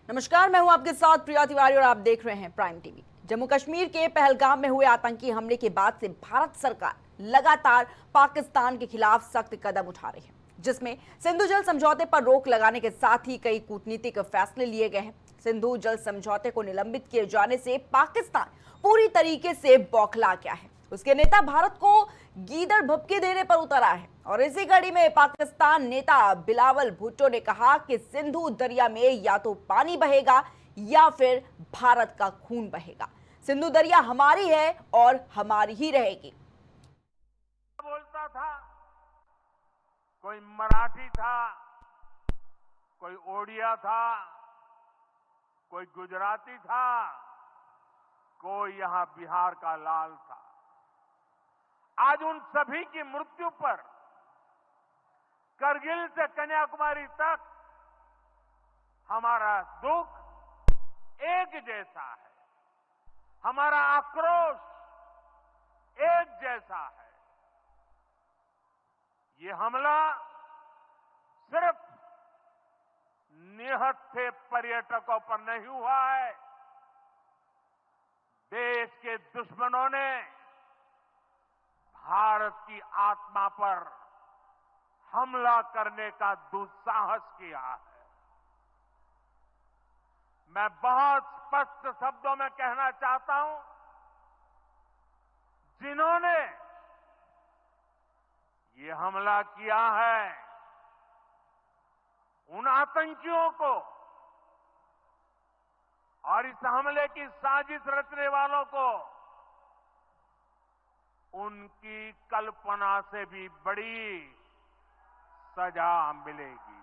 नमस्कार, मैं हूं आपके साथ प्रिया तिवारी और आप देख रहे हैं प्राइम टीवी। जम्मू कश्मीर के पहलगाम में हुए आतंकी हमले के बाद से भारत सरकार लगातार पाकिस्तान के खिलाफ सख्त कदम उठा रही है, जिसमें सिंधु जल समझौते पर रोक लगाने के साथ ही कई कूटनीतिक फैसले लिए गए हैं। सिंधु जल समझौते को निलंबित किए जाने से पाकिस्तान पूरी तरीके से बौखला गया है। उसके नेता भारत को गीदड़ भभकी देने पर उतरा है और इसी कड़ी में पाकिस्तान नेता बिलावल भुट्टो ने कहा कि सिंधु दरिया में या तो पानी बहेगा या फिर भारत का खून बहेगा। सिंधु दरिया हमारी है और हमारी ही रहेगी। बोलता था, कोई मराठी था, कोई ओडिया था, कोई गुजराती था, कोई यहां बिहार का लाल था। आज उन सभी की मृत्यु पर करगिल से कन्याकुमारी तक हमारा दुख एक जैसा है, हमारा आक्रोश एक जैसा है। ये हमला सिर्फ निहत्थे पर्यटकों पर नहीं हुआ है, देश के दुश्मनों ने भारत की आत्मा पर हमला करने का दुस्साहस किया है। मैं बहुत स्पष्ट शब्दों में कहना चाहता हूं, जिन्होंने ये हमला किया है, उन आतंकियों को और इस हमले की साजिश रचने वालों को उनकी कल्पना से भी बड़ी सजा मिलेगी।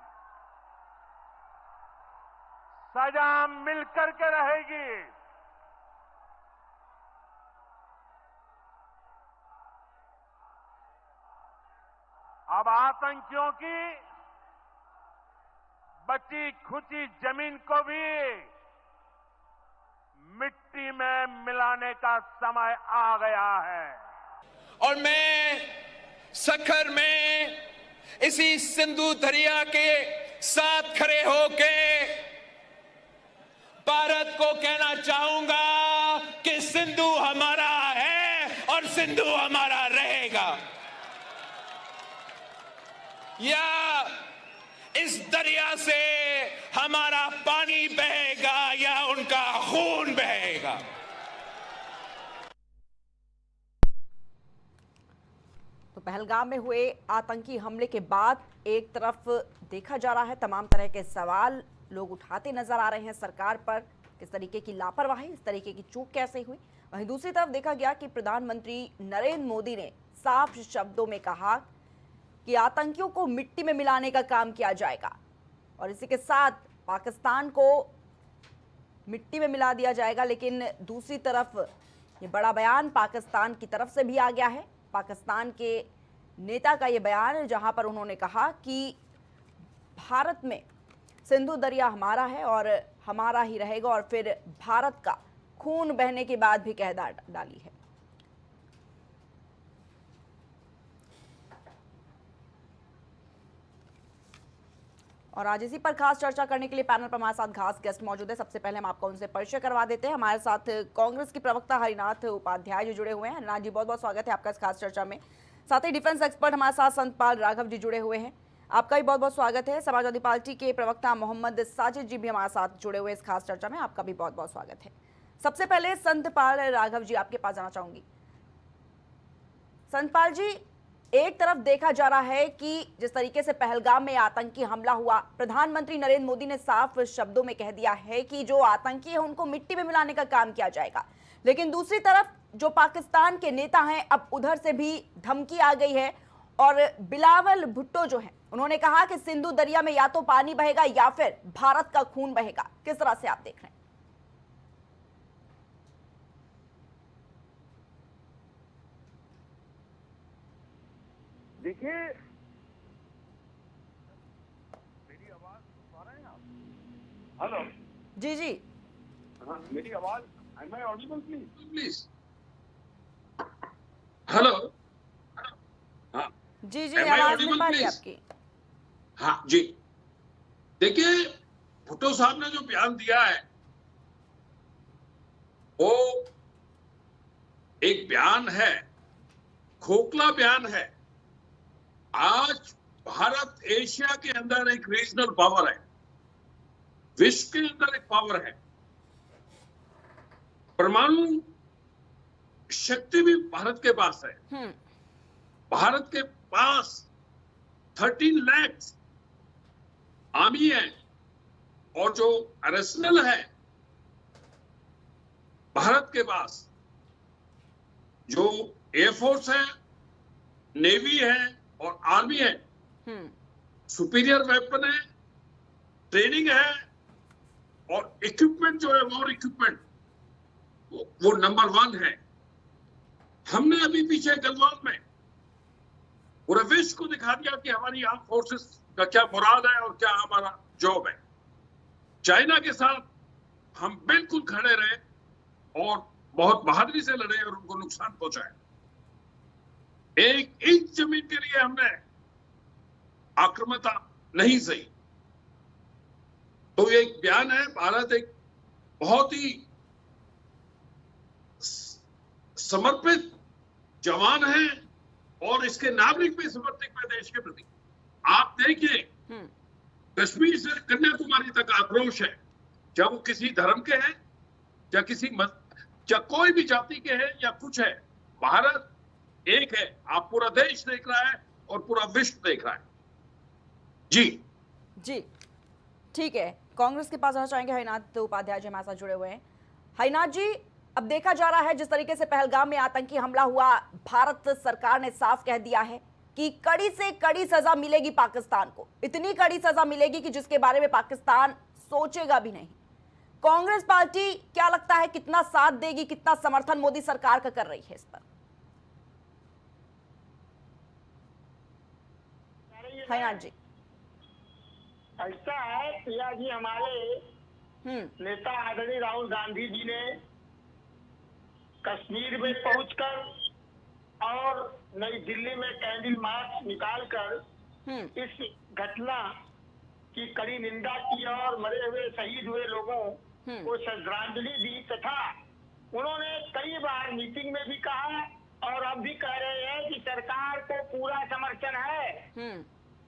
सजा मिलकर के रहेगी। अब आतंकियों की बची खुची जमीन को भी मिट्टी में मिलाने का समय आ गया है। और मैं सखर में इसी सिंधु दरिया के साथ खड़े होके भारत को कहना चाहूंगा कि सिंधु हमारा है और सिंधु हमारा रहेगा। या इस दरिया से हमारा पानी बहेगा या उनका खून बहेगा। तो पहलगाम में हुए आतंकी हमले के बाद एक तरफ देखा जा रहा है तमाम तरह के सवाल लोग उठाते नजर आ रहे हैं सरकार पर, किस तरीके की लापरवाही, इस तरीके की चूक कैसे हुई। वहीं दूसरी तरफ देखा गया कि प्रधानमंत्री नरेंद्र मोदी ने साफ शब्दों में कहा कि आतंकियों को मिट्टी में मिलाने का काम किया जाएगा और इसी के साथ पाकिस्तान को मिट्टी में मिला दिया जाएगा। लेकिन दूसरी तरफ ये बड़ा बयान पाकिस्तान की तरफ से भी आ गया है। पाकिस्तान के नेता का ये बयान, जहां पर उन्होंने कहा कि भारत में सिंधु दरिया हमारा है और हमारा ही रहेगा, और फिर भारत का खून बहने की बात भी कह डाली है। और आज इसी पर खास चर्चा करने के लिए पैनल पर हमारे साथ खास गेस्ट मौजूद है। सबसे पहले हम आपको उनसे परिचय करवा देते हैं। हमारे साथ कांग्रेस की प्रवक्ता हरिनाथ उपाध्याय जी जुड़े हुए हैं। हरिनाथ जी, बहुत बहुत स्वागत है आपका इस खास चर्चा में। साथ ही डिफेंस एक्सपर्ट हमारे साथ संतपाल राघव जी जुड़े हुए हैं, आपका भी बहुत बहुत स्वागत है। समाजवादी पार्टी के प्रवक्ता मोहम्मद साजिद जी भी हमारे साथ जुड़े हुए इस खास चर्चा में, आपका भी बहुत बहुत स्वागत है। सबसे पहले संतपाल राघव जी, आपके पास जाना चाहूंगी। संतपाल जी, एक तरफ देखा जा रहा है कि जिस तरीके से पहलगाम में आतंकी हमला हुआ, प्रधानमंत्री नरेंद्र मोदी ने साफ शब्दों में कह दिया है कि जो आतंकी है उनको मिट्टी में मिलाने का काम किया जाएगा। लेकिन दूसरी तरफ जो पाकिस्तान के नेता हैं, अब उधर से भी धमकी आ गई है और बिलावल भुट्टो जो है उन्होंने कहा कि सिंधु दरिया में या तो पानी बहेगा या फिर भारत का खून बहेगा। किस तरह से आप देख रहे हैं? देखिए, मेरी आवाज सुन पा रहे हैं आप? हेलो जी जी, हाँ, मेरी आवाज, am I audible please? Hello. हाँ जी जी, Am I आवाज audible, मिल पा रही है please? आपकी? हाँ जी, देखिए, भुट्टो साहब ने जो बयान दिया है वो एक बयान है, खोखला बयान है। आज भारत एशिया के अंदर एक रीजनल पावर है, विश्व के अंदर एक पावर है। परमाणु शक्ति भी भारत के पास है। भारत के पास 13 लाख आर्मी है और जो आर्सेनल है भारत के पास, जो एयरफोर्स है, नेवी है और आर्मी है, सुपीरियर वेपन है, ट्रेनिंग है और इक्विपमेंट जो है, वॉर इक्विपमेंट वो नंबर 1 है। हमने अभी पीछे गलवान में पूरे विश्व को दिखा दिया कि हमारी आर्म फोर्सेस का क्या मुराद है और क्या हमारा जॉब है। चाइना के साथ हम बिल्कुल खड़े रहे और बहुत बहादुरी से लड़े और उनको नुकसान पहुंचाया। 1 इंच जमीन के लिए हमने आक्रामकता नहीं सही। तो ये एक बयान है, भारत एक बहुत ही समर्पित जवान है और इसके नागरिक भी समर्पित है देश के प्रति। आप देखिए, कश्मीर से कन्याकुमारी तक आक्रोश है, चाहे वो किसी धर्म के हैं या या कोई भी जाति के हैं या कुछ है, भारत एक है। आप पूरा देश देख रहा है और पूरा विश्व देख रहा है। जी ठीक है। कांग्रेस के पास जाना चाहेंगे हरिनाथ उपाध्याय जी हमारे साथ जुड़े हुए हैं। हरिनाथ जी, अब देखा जा रहा है जिस तरीके से पहलगाम में आतंकी हमला हुआ, भारत सरकार ने साफ कह दिया है कि कड़ी से कड़ी सजा मिलेगी पाकिस्तान को। इतनी कड़ी सजा मिलेगी कि जिसके बारे में पाकिस्तान सोचेगा भी नहीं। कांग्रेस पार्टी क्या लगता है कितना साथ देगी, कितना समर्थन मोदी सरकार का कर रही है इस पर? हरिनाथ जी, ऐसा है प्रिया जी, हमारे नेता आदरणीय राहुल गांधी जी ने कश्मीर में पहुंचकर और नई दिल्ली में कैंडल मार्च निकालकर इस घटना की कड़ी निंदा की और मरे हुए शहीद हुए लोगों को श्रद्धांजलि दी, तथा उन्होंने कई बार मीटिंग में भी कहा और अब भी कह रहे हैं कि सरकार को पूरा समर्थन है।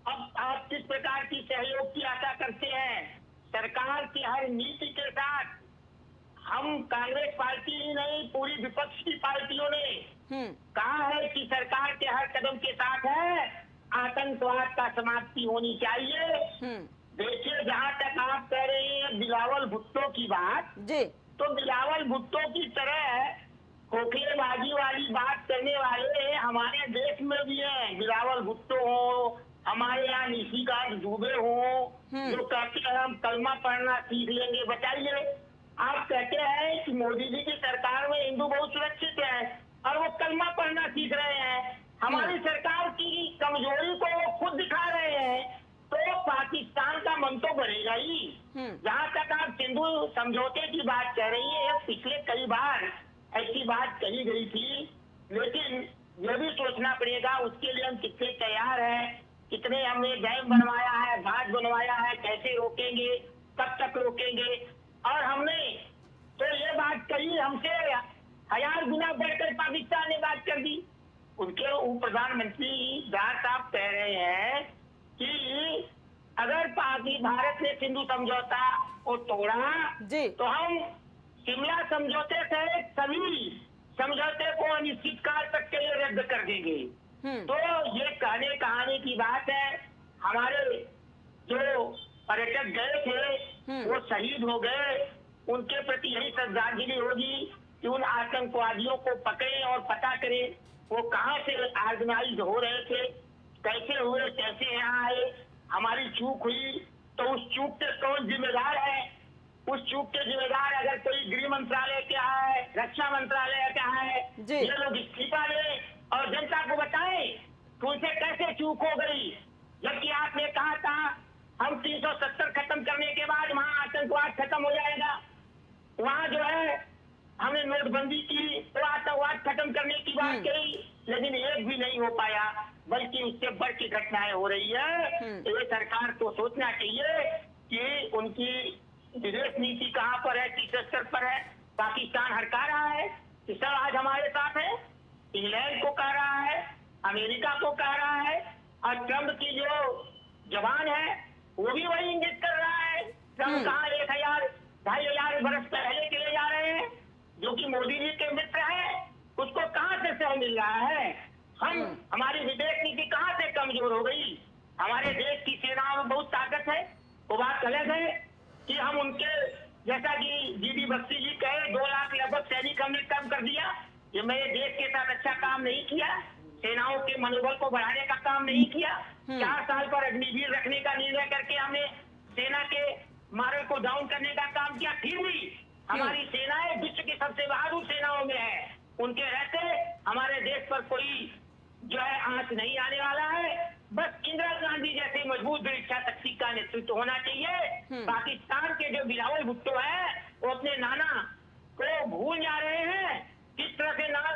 अब आप किस प्रकार की सहयोग की आशा करते हैं? सरकार की हर नीति के साथ हम कांग्रेस पार्टी ही नहीं, पूरी विपक्ष की पार्टियों ने कहा है कि सरकार के हर कदम के साथ है आतंकवाद का समाप्ति होनी चाहिए। देखिए, जहाँ तक आप कह रहे हैं बिलावल भुट्टो की बात, तो बिलावल भुट्टो की तरह खोखलेबाजी वाली बात करने वाले हमारे देश में भी हैं। बिलावल भुट्टो हो, हमारे यहाँ निशिकांत दुबे हो, जो कहते हैं हम कलमा पढ़ना सीख लेंगे। बताइए, आप कहते हैं कि मोदी जी की सरकार में हिंदू बहुत सुरक्षित है और वो कलमा पढ़ना सीख रहे हैं। हमारी सरकार की कमजोरी को वो खुद दिखा रहे हैं, तो पाकिस्तान का मन तो बढ़ेगा ही। जहाँ तक आप सिंधु समझौते की बात कह रही है, पिछले कई बार ऐसी बात कही गई थी, लेकिन यह भी सोचना पड़ेगा उसके लिए हम कितने तैयार हैं, कितने हमने डैम बनवाया है, बांध बनवाया है, कैसे रोकेंगे, कब तक रोकेंगे। और हमने तो ये बात कही, हमसे 1000 गुना बढ़कर पाकिस्तान ने बात कर दी। उनके उप प्रधानमंत्री दास साहब कह रहे हैं कि अगर भारत ने सिंधु समझौता को तोड़ा तो हम शिमला समझौते से सभी समझौते को अनिश्चित काल तक के लिए रद्द कर देंगे। तो ये कहने कहानी की बात है। हमारे जो पर्यटक गए थे वो शहीद हो गए, उनके प्रति यही श्रद्धांजलि होगी कि उन आतंकवादियों को पकड़े और पता करें वो कहाँ से ऑर्गेनाइज हो रहे थे, कैसे हुए, कैसे यहाँ आए। हमारी चूक हुई तो उस चूक के कौन जिम्मेदार है? उस चूक के जिम्मेदार अगर कोई गृह मंत्रालय क्या है, रक्षा मंत्रालय क्या है, ये लोग इस्तीफा दें और जनता को बताएं कि उनसे कैसे चूक हो गई। जबकि आपने कहा था हम 370 खत्म करने के बाद वहाँ आतंकवाद खत्म हो जाएगा। वहाँ जो है हमने नोटबंदी की तो आतंकवाद खत्म करने की बात कही, लेकिन एक भी नहीं हो पाया, बल्कि उससे बढ़ की घटनाएं हो रही है। तो ये सरकार को सोचना चाहिए कि उनकी विदेश नीति कहाँ पर है, किस स्तर पर है। पाकिस्तान हड़का रहा है कि सब आज हमारे साथ है, इंग्लैंड को कह रहा है, अमेरिका को कह रहा है, और ट्रम्प की जो जवान है वो भी वही इंगित कर रहा है। ट्रम्प कहाँ 1000-2500 बरस पहले के ले जा रहे हैं, जो कि मोदी जी के मित्र हैं, उसको कहाँ से सह मिल रहा है। हमारी विदेश नीति कहाँ से कमजोर हो गई। हमारे देश की सेनाओं में बहुत ताकत है, वो बात अलग है कि हम उनके जैसा कि जीडी बख्शी जी कहे 2 लाख लगभग सैनिक हमने कम कर दिया, ये मेरे देश के साथ अच्छा काम नहीं किया, सेनाओं के मनोबल को बढ़ाने का काम नहीं किया। 4 साल पर अग्निवीर रखने का निर्णय करके हमने सेना के मारल को डाउन करने का काम किया, फिर भी हमारी सेनाएं विश्व की सबसे बहादुर सेनाओं में है। उनके रहते हमारे देश पर कोई जो है आंच नहीं आने वाला है। बस इंदिरा गांधी जैसे मजबूत दृढ़ इच्छा शक्ति का नेतृत्व होना चाहिए। पाकिस्तान के जो बिलावल भुट्टो है वो अपने नाना को भूल जा रहे हैं, किस तरह से नाल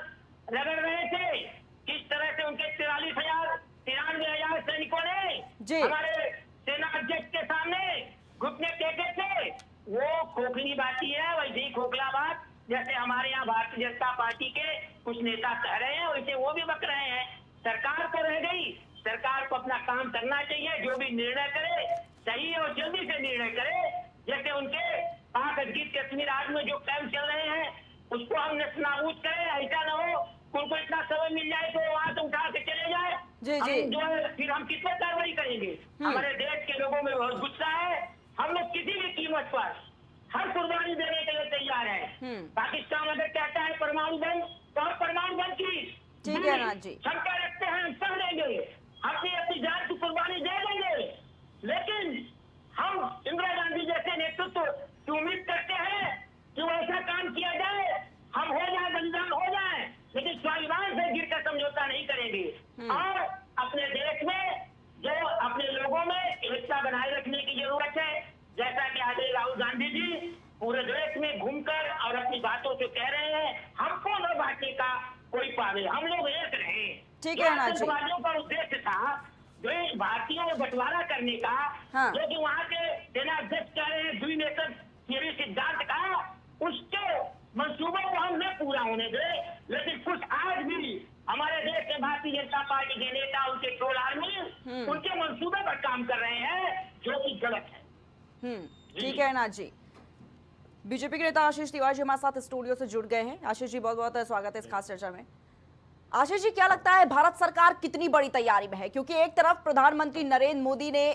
रगड़ रहे थे, किस तरह से उनके 93,000 सैनिकों ने हमारे सेना अध्यक्ष के सामने घुटने टेके थे। वो खोखली बाती है, वैसे ही खोखला बात जैसे हमारे यहाँ भारतीय जनता पार्टी के कुछ नेता कह रहे हैं, वैसे वो भी बक रहे हैं। सरकार तो रह गई, सरकार को अपना काम करना चाहिए, जो भी निर्णय करे सही और जल्दी से निर्णय करे। जैसे उनके पाक अधिकृत कश्मीर आज में जो कैंप चल रहे हैं उसको हम नस्तानाबूद करें, ऐसा न हो उनको इतना समय मिल जाए तो वहां से उठा के चले जाए। हम जो है फिर हम किस पर कार्रवाई करेंगे। हमारे देश के लोगों में बहुत गुस्सा है, हम लोग किसी भी कीमत पर हर कुर्बानी देने के लिए तैयार है। पाकिस्तान अगर कहता है परमाणु बम तो हम परमाणु बम की क्षमता रखते हैं, हम सब लेंगे, अपनी जान की कुर्बानी दे देंगे। लेकिन हम इंदिरा गांधी जैसे नेतृत्व की उम्मीद करते हैं कि वो ऐसा काम किया जाए, हम हो जाए, बलिदान हो जाए, लेकिन स्वाभिमान से गिरकर समझौता नहीं करेंगे। और अपने देश में जो अपने लोगों में एकता बनाए रखने की जरूरत है। जैसा कि आज राहुल गांधी जी पूरे देश में घूमकर और अपनी बातों से कह रहे हैं हमको न बांटने का कोई पावे, हम लोग एक रहे। ठीक है ना जी। आतंकवादियों का उद्देश्य था जो भारतीयों में बंटवारा करने का, जो कि वहाँ के सेना अध्यक्ष कह रहे हैं 2 नेशन थियरी सिद्धांत का, उसके मंसूबों को हम न पूरा होने दे। लेकिन कुछ आज भी हमारे देश के भारतीय जनता पार्टी के नेता, उनके ट्रोल आर्मी उनके मंसूबे पर काम कर रहे हैं, जो कि गलत है। ठीक है ना जी। बीजेपी के नेता आशीष तिवारी जी हमारे साथ स्टूडियो से जुड़ गए हैं। आशीष जी बहुत बहुत स्वागत है इस खास चर्चा में। आशीष जी क्या लगता है भारत सरकार कितनी बड़ी तैयारी में है, क्योंकि एक तरफ प्रधानमंत्री नरेंद्र मोदी ने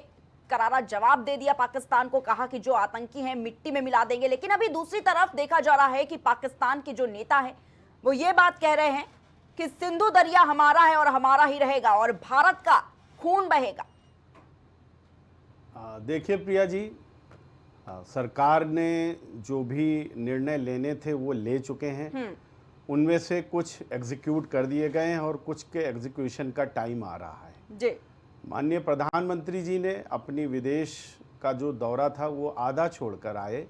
करारा जवाब दे दिया पाकिस्तान को, कहा कि जो आतंकी हैं मिट्टी में मिला देंगे, लेकिन अभी दूसरी तरफ देखा जा रहा है कि पाकिस्तान के जो नेता हैं वो ये बात कह रहे हैं कि सिंधु दरिया हमारा है और हमारा ही रहेगा और भारत का खून बहेगा। देखिए प्रिया जी, सरकार ने जो भी निर्णय लेने थे वो ले चुके हैं। उनमें से कुछ एग्जीक्यूट कर दिए गए हैं और कुछ के एग्जीक्यूशन का टाइम आ रहा है जी। माननीय प्रधानमंत्री जी ने अपनी विदेश का जो दौरा था वो आधा छोड़कर आए,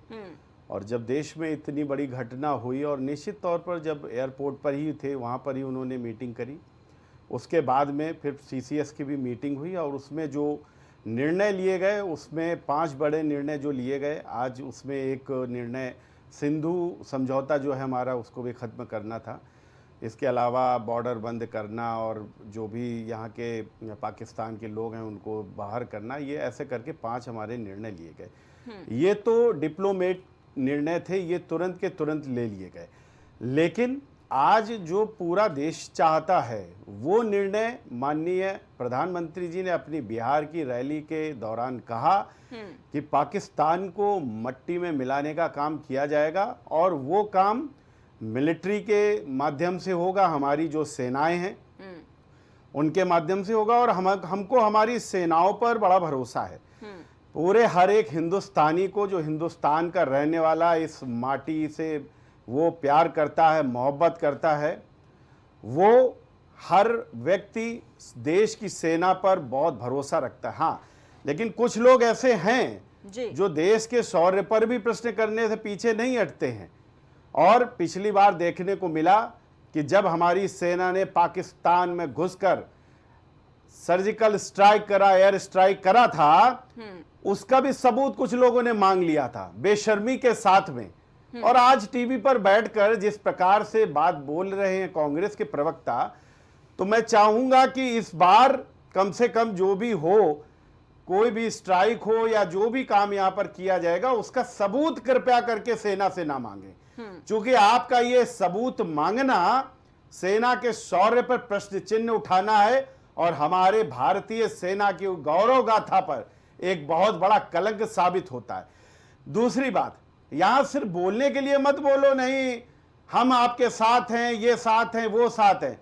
और जब देश में इतनी बड़ी घटना हुई और निश्चित तौर पर जब एयरपोर्ट पर ही थे वहाँ पर ही उन्होंने मीटिंग करी। उसके बाद में फिर CCS की भी मीटिंग हुई और उसमें जो निर्णय लिए गए उसमें 5 बड़े निर्णय जो लिए गए। आज उसमें एक निर्णय सिंधु समझौता जो है हमारा उसको भी ख़त्म करना था। इसके अलावा बॉर्डर बंद करना और जो भी यहाँ के पाकिस्तान के लोग हैं उनको बाहर करना, ये ऐसे करके 5 हमारे निर्णय लिए गए। ये तो डिप्लोमेट निर्णय थे, ये तुरंत के तुरंत ले लिए गए। लेकिन आज जो पूरा देश चाहता है वो निर्णय माननीय प्रधानमंत्री जी ने अपनी बिहार की रैली के दौरान कहा कि पाकिस्तान को मट्टी में मिलाने का काम किया जाएगा और वो काम मिलिट्री के माध्यम से होगा, हमारी जो सेनाएं हैं उनके माध्यम से होगा। और हमको हमारी सेनाओं पर बड़ा भरोसा है। पूरे हर एक हिंदुस्तानी को, जो हिंदुस्तान का रहने वाला, इस माटी से वो प्यार करता है, मोहब्बत करता है, वो हर व्यक्ति देश की सेना पर बहुत भरोसा रखता है। हाँ, लेकिन कुछ लोग ऐसे हैं जो देश के शौर्य पर भी प्रश्न करने से पीछे नहीं हटते हैं। और पिछली बार देखने को मिला कि जब हमारी सेना ने पाकिस्तान में घुसकर सर्जिकल स्ट्राइक करा, एयर स्ट्राइक करा था, उसका भी सबूत कुछ लोगों ने मांग लिया था बेशर्मी के साथ में। और आज टीवी पर बैठकर जिस प्रकार से बात बोल रहे हैं कांग्रेस के प्रवक्ता, तो मैं चाहूंगा कि इस बार कम से कम जो भी हो, कोई भी स्ट्राइक हो या जो भी काम यहां पर किया जाएगा, उसका सबूत कृपया करके सेना से ना मांगे, क्योंकि आपका ये सबूत मांगना सेना के शौर्य पर प्रश्न चिन्ह उठाना है और हमारे भारतीय सेना की गौरव गाथा पर एक बहुत बड़ा कलंक साबित होता है। दूसरी बात, यहां सिर्फ बोलने के लिए मत बोलो, नहीं हम आपके साथ हैं, ये साथ हैं, वो साथ हैं।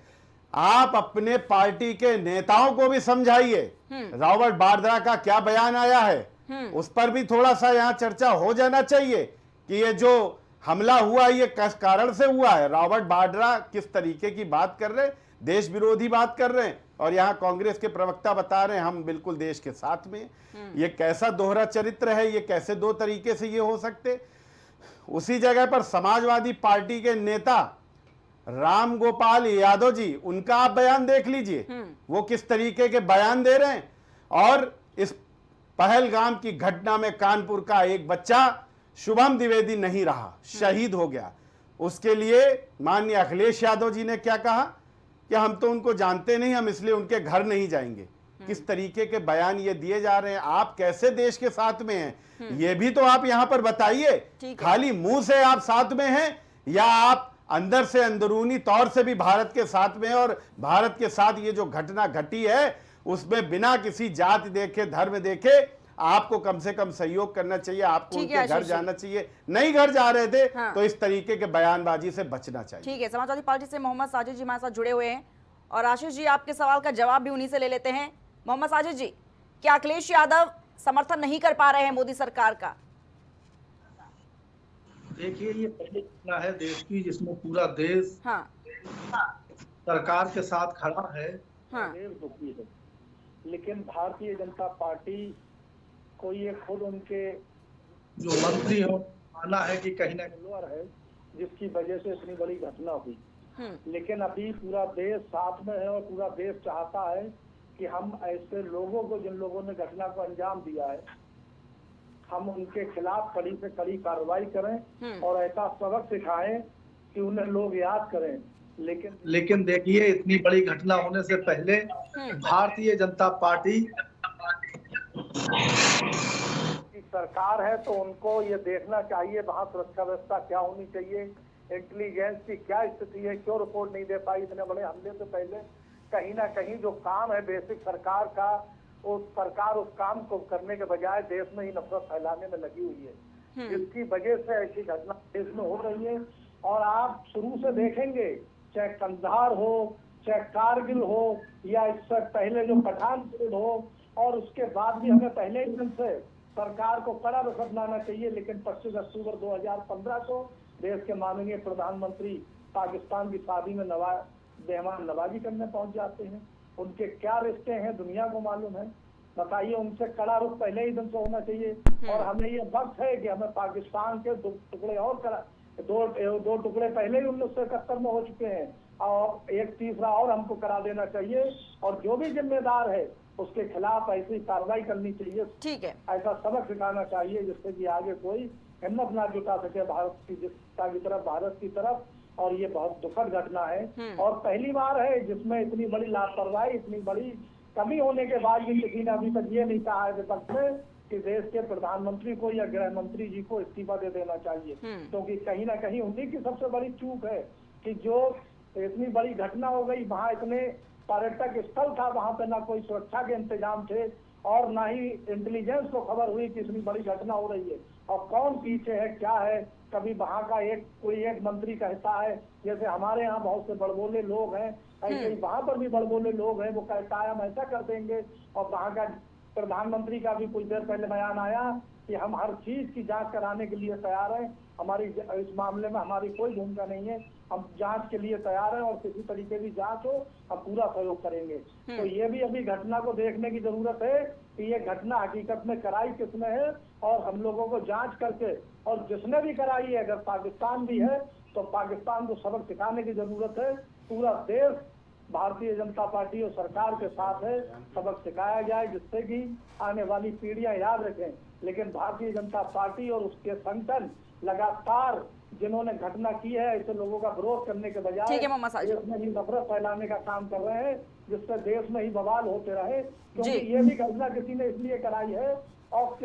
आप अपने पार्टी के नेताओं को भी समझाइए। रॉबर्ट वाड्रा का क्या बयान आया है, उस पर भी थोड़ा सा यहां चर्चा हो जाना चाहिए कि ये जो हमला हुआ ये किस कारण से हुआ है। रॉबर्ट वाड्रा किस तरीके की बात कर रहे हैं, देश विरोधी बात कर रहे हैं, और यहां कांग्रेस के प्रवक्ता बता रहे हैं हम बिल्कुल देश के साथ में। ये कैसा दोहरा चरित्र है, ये कैसे दो तरीके से ये हो सकते। उसी जगह पर समाजवादी पार्टी के नेता राम गोपाल यादव जी, उनका आप बयान देख लीजिए, वो किस तरीके के बयान दे रहे हैं। और इस पहलगाम की घटना में कानपुर का एक बच्चा शुभम द्विवेदी नहीं रहा, शहीद हो गया। उसके लिए माननीय अखिलेश यादव जी ने क्या कहा कि हम तो उनको जानते नहीं, हम इसलिए उनके घर नहीं जाएंगे। किस तरीके के बयान ये दिए जा रहे हैं, आप कैसे देश के साथ में हैं, ये भी तो आप यहां पर बताइए। खाली मुंह से आप साथ में हैं या आप अंदर से अंदरूनी तौर से भी भारत के साथ में, और भारत के साथ ये जो घटना घटी है उसमें बिना किसी जाति देखे, धर्म देखे आपको कम से कम सहयोग करना चाहिए, आपको उनके घर जाना चाहिए। नहीं घर जा रहे थे तो इस तरीके के बयानबाजी से बचना चाहिए। ठीक है, समाजवादी पार्टी से मोहम्मद साजिद जी हमारे साथ जुड़े हुए हैं, और आशीष जी आपके सवाल का जवाब भी उन्हीं से ले लेते हैं। मोहम्मद साजिद जी, क्या अखिलेश यादव समर्थन नहीं कर पा रहे हैं मोदी सरकार का? देखिए, ये पहली घटना है देश की जिसमें पूरा देश सरकार के साथ खड़ा है। देश दुखी है, लेकिन भारतीय जनता पार्टी को ये खुद उनके जो मंत्री हो माना है कि कहीं ना कहीं है जिसकी वजह से इतनी बड़ी घटना हुई। लेकिन अभी पूरा देश साथ में है और पूरा देश चाहता है कि हम ऐसे लोगों को, जिन लोगों ने घटना को अंजाम दिया है, हम उनके खिलाफ कड़ी से कड़ी कार्रवाई करें और ऐसा सबक सिखाएं कि उन्हें लोग याद करें। लेकिन देखिए, इतनी बड़ी घटना होने से पहले भारतीय जनता पार्टी की सरकार है, तो उनको ये देखना चाहिए वहाँ सुरक्षा व्यवस्था क्या होनी चाहिए, इंटेलिजेंस की क्या स्थिति है, क्यों रिपोर्ट नहीं दे पाई इतने बड़े हमले से पहले। कहीं ना कहीं जो काम है बेसिक सरकार का, सरकार उस काम को करने के बजाय देश में ही नफरत फैलाने में लगी हुई है, जिसकी वजह से ऐसी घटना देश में हो रही है। और आप शुरू से देखेंगे, चाहे कंधार हो, चाहे कारगिल हो, या इससे पहले जो पठानकोट हो, और उसके बाद भी हमें पहले ही दिन से सरकार को कड़ा रुख अपनाना चाहिए। लेकिन 25 अक्टूबर 2015 को देश के माननीय प्रधानमंत्री पाकिस्तान की शादी में मेहमान नवाजी करने पहुंच जाते हैं। उनके क्या रिश्ते हैं दुनिया को मालूम है, बताइए। उनसे कड़ा रुख पहले ही दिन से होना चाहिए। और हमें ये वक्त है कि हमें पाकिस्तान के दो टुकड़े और दो टुकड़े पहले ही 1971 में हो चुके हैं, और एक तीसरा और हमको करा देना चाहिए। और जो भी जिम्मेदार है उसके खिलाफ ऐसी कार्रवाई करनी चाहिए। ठीक है, ऐसा सबक सिखाना चाहिए जिससे कि आगे कोई हिम्मत ना जुटा सके भारत की तरफ, भारत की तरफ। और ये बहुत दुखद घटना है और पहली बार है जिसमें इतनी बड़ी लापरवाही, इतनी बड़ी कमी होने के बाद भी किसी ने अभी तक ये नहीं कहा है विपक्ष में कि देश के प्रधानमंत्री को या गृह मंत्री जी को इस्तीफा दे देना चाहिए। क्योंकि कहीं ना कहीं उन्हीं की सबसे बड़ी चूक है कि जो इतनी बड़ी घटना हो गई, वहाँ इतने पर्यटक स्थल था, वहाँ पे ना कोई सुरक्षा के इंतजाम थे और ना ही इंटेलिजेंस को खबर हुई कि इतनी बड़ी घटना हो रही है और कौन पीछे है, क्या है। कभी वहाँ का कोई एक मंत्री कहता है, जैसे हमारे यहाँ बहुत से बड़बोले लोग हैं, ऐसे ही वहाँ पर भी बड़बोले लोग हैं, वो कहता है हम ऐसा कर देंगे। और वहाँ का प्रधानमंत्री का भी कुछ देर पहले बयान आया कि हम हर चीज की जांच कराने के लिए तैयार हैं, हमारी इस मामले में हमारी कोई भूमिका नहीं है, हम जांच के लिए तैयार हैं और किसी तरीके की जांच हो हम पूरा सहयोग करेंगे। तो ये भी अभी घटना को देखने की जरूरत है कि ये घटना हकीकत में कराई किसने है और हम लोगों को जांच करके, और जिसने भी कराई है अगर पाकिस्तान भी है तो पाकिस्तान को सबक सिखाने की जरूरत है। पूरा देश भारतीय जनता पार्टी और सरकार के साथ है, सबक सिखाया जाए जिससे कि आने वाली पीढ़ियां याद रखें। लेकिन भारतीय जनता पार्टी और उसके संगठन लगातार जिन्होंने घटना की है ऐसे लोगों का विरोध करने के बजाय देश में ही नफरत फैलाने का काम कर रहे हैं, जिससे देश में ही बवाल होते रहे। क्योंकि ये भी घटना किसी ने इसलिए कराई है और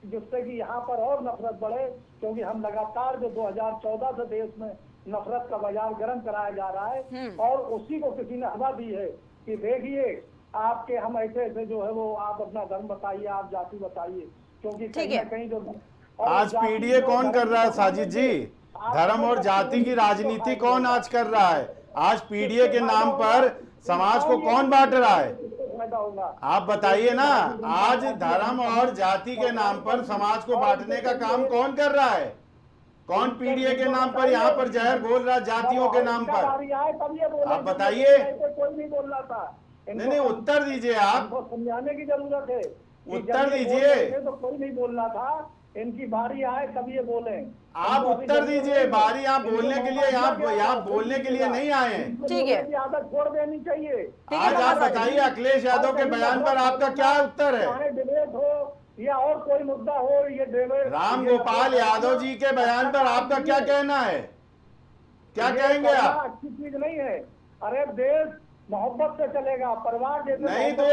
जिससे कि यहाँ पर और नफरत बढ़े, क्योंकि हम लगातार जो 2014 से देश में नफरत का बाजार गर्म कराया जा रहा है और उसी को किसी ने हवा दी है कि देखिए आपके हम ऐसे जो है वो आप अपना धर्म बताइए, आप जाति बताइए, क्योंकि कहीं ना कहीं जो आज पीडीए कौन कर रहा है साजिद जी? धर्म और जाति की राजनीति कौन आज कर रहा है? आज पीडीए के नाम पर समाज को कौन बांट रहा है? आप बताइए ना। आज धर्म और जाति के नाम पर समाज को बांटने का काम कौन कर रहा है? कौन पीडीए के नाम पर यहाँ पर जहर घोल रहा है जातियों के नाम पर? आप बताइए। कोई नहीं बोल रहा था। नहीं, उत्तर दीजिए आप। समझाने की जरूरत है। उत्तर दीजिए। तो कोई नहीं बोल रहा था, इनकी बारी आए तब ये बोले। आप उत्तर दीजिए। बारी आप बोलने के लिए यहाँ बोलने के लिए नहीं आए हैं। ठीक है, आदत छोड़ देनी चाहिए। आज आप बताइए अखिलेश यादव के बयान पर आपका क्या उत्तर है? चाहे डिबेट हो या और कोई मुद्दा हो, ये डिबेट राम गोपाल यादव जी के बयान पर आपका क्या कहना है? क्या कहेंगे आप? अच्छी चीज नहीं है। अरे देश मोहब्बत से चलेगा, परिवार जैसे नहीं तो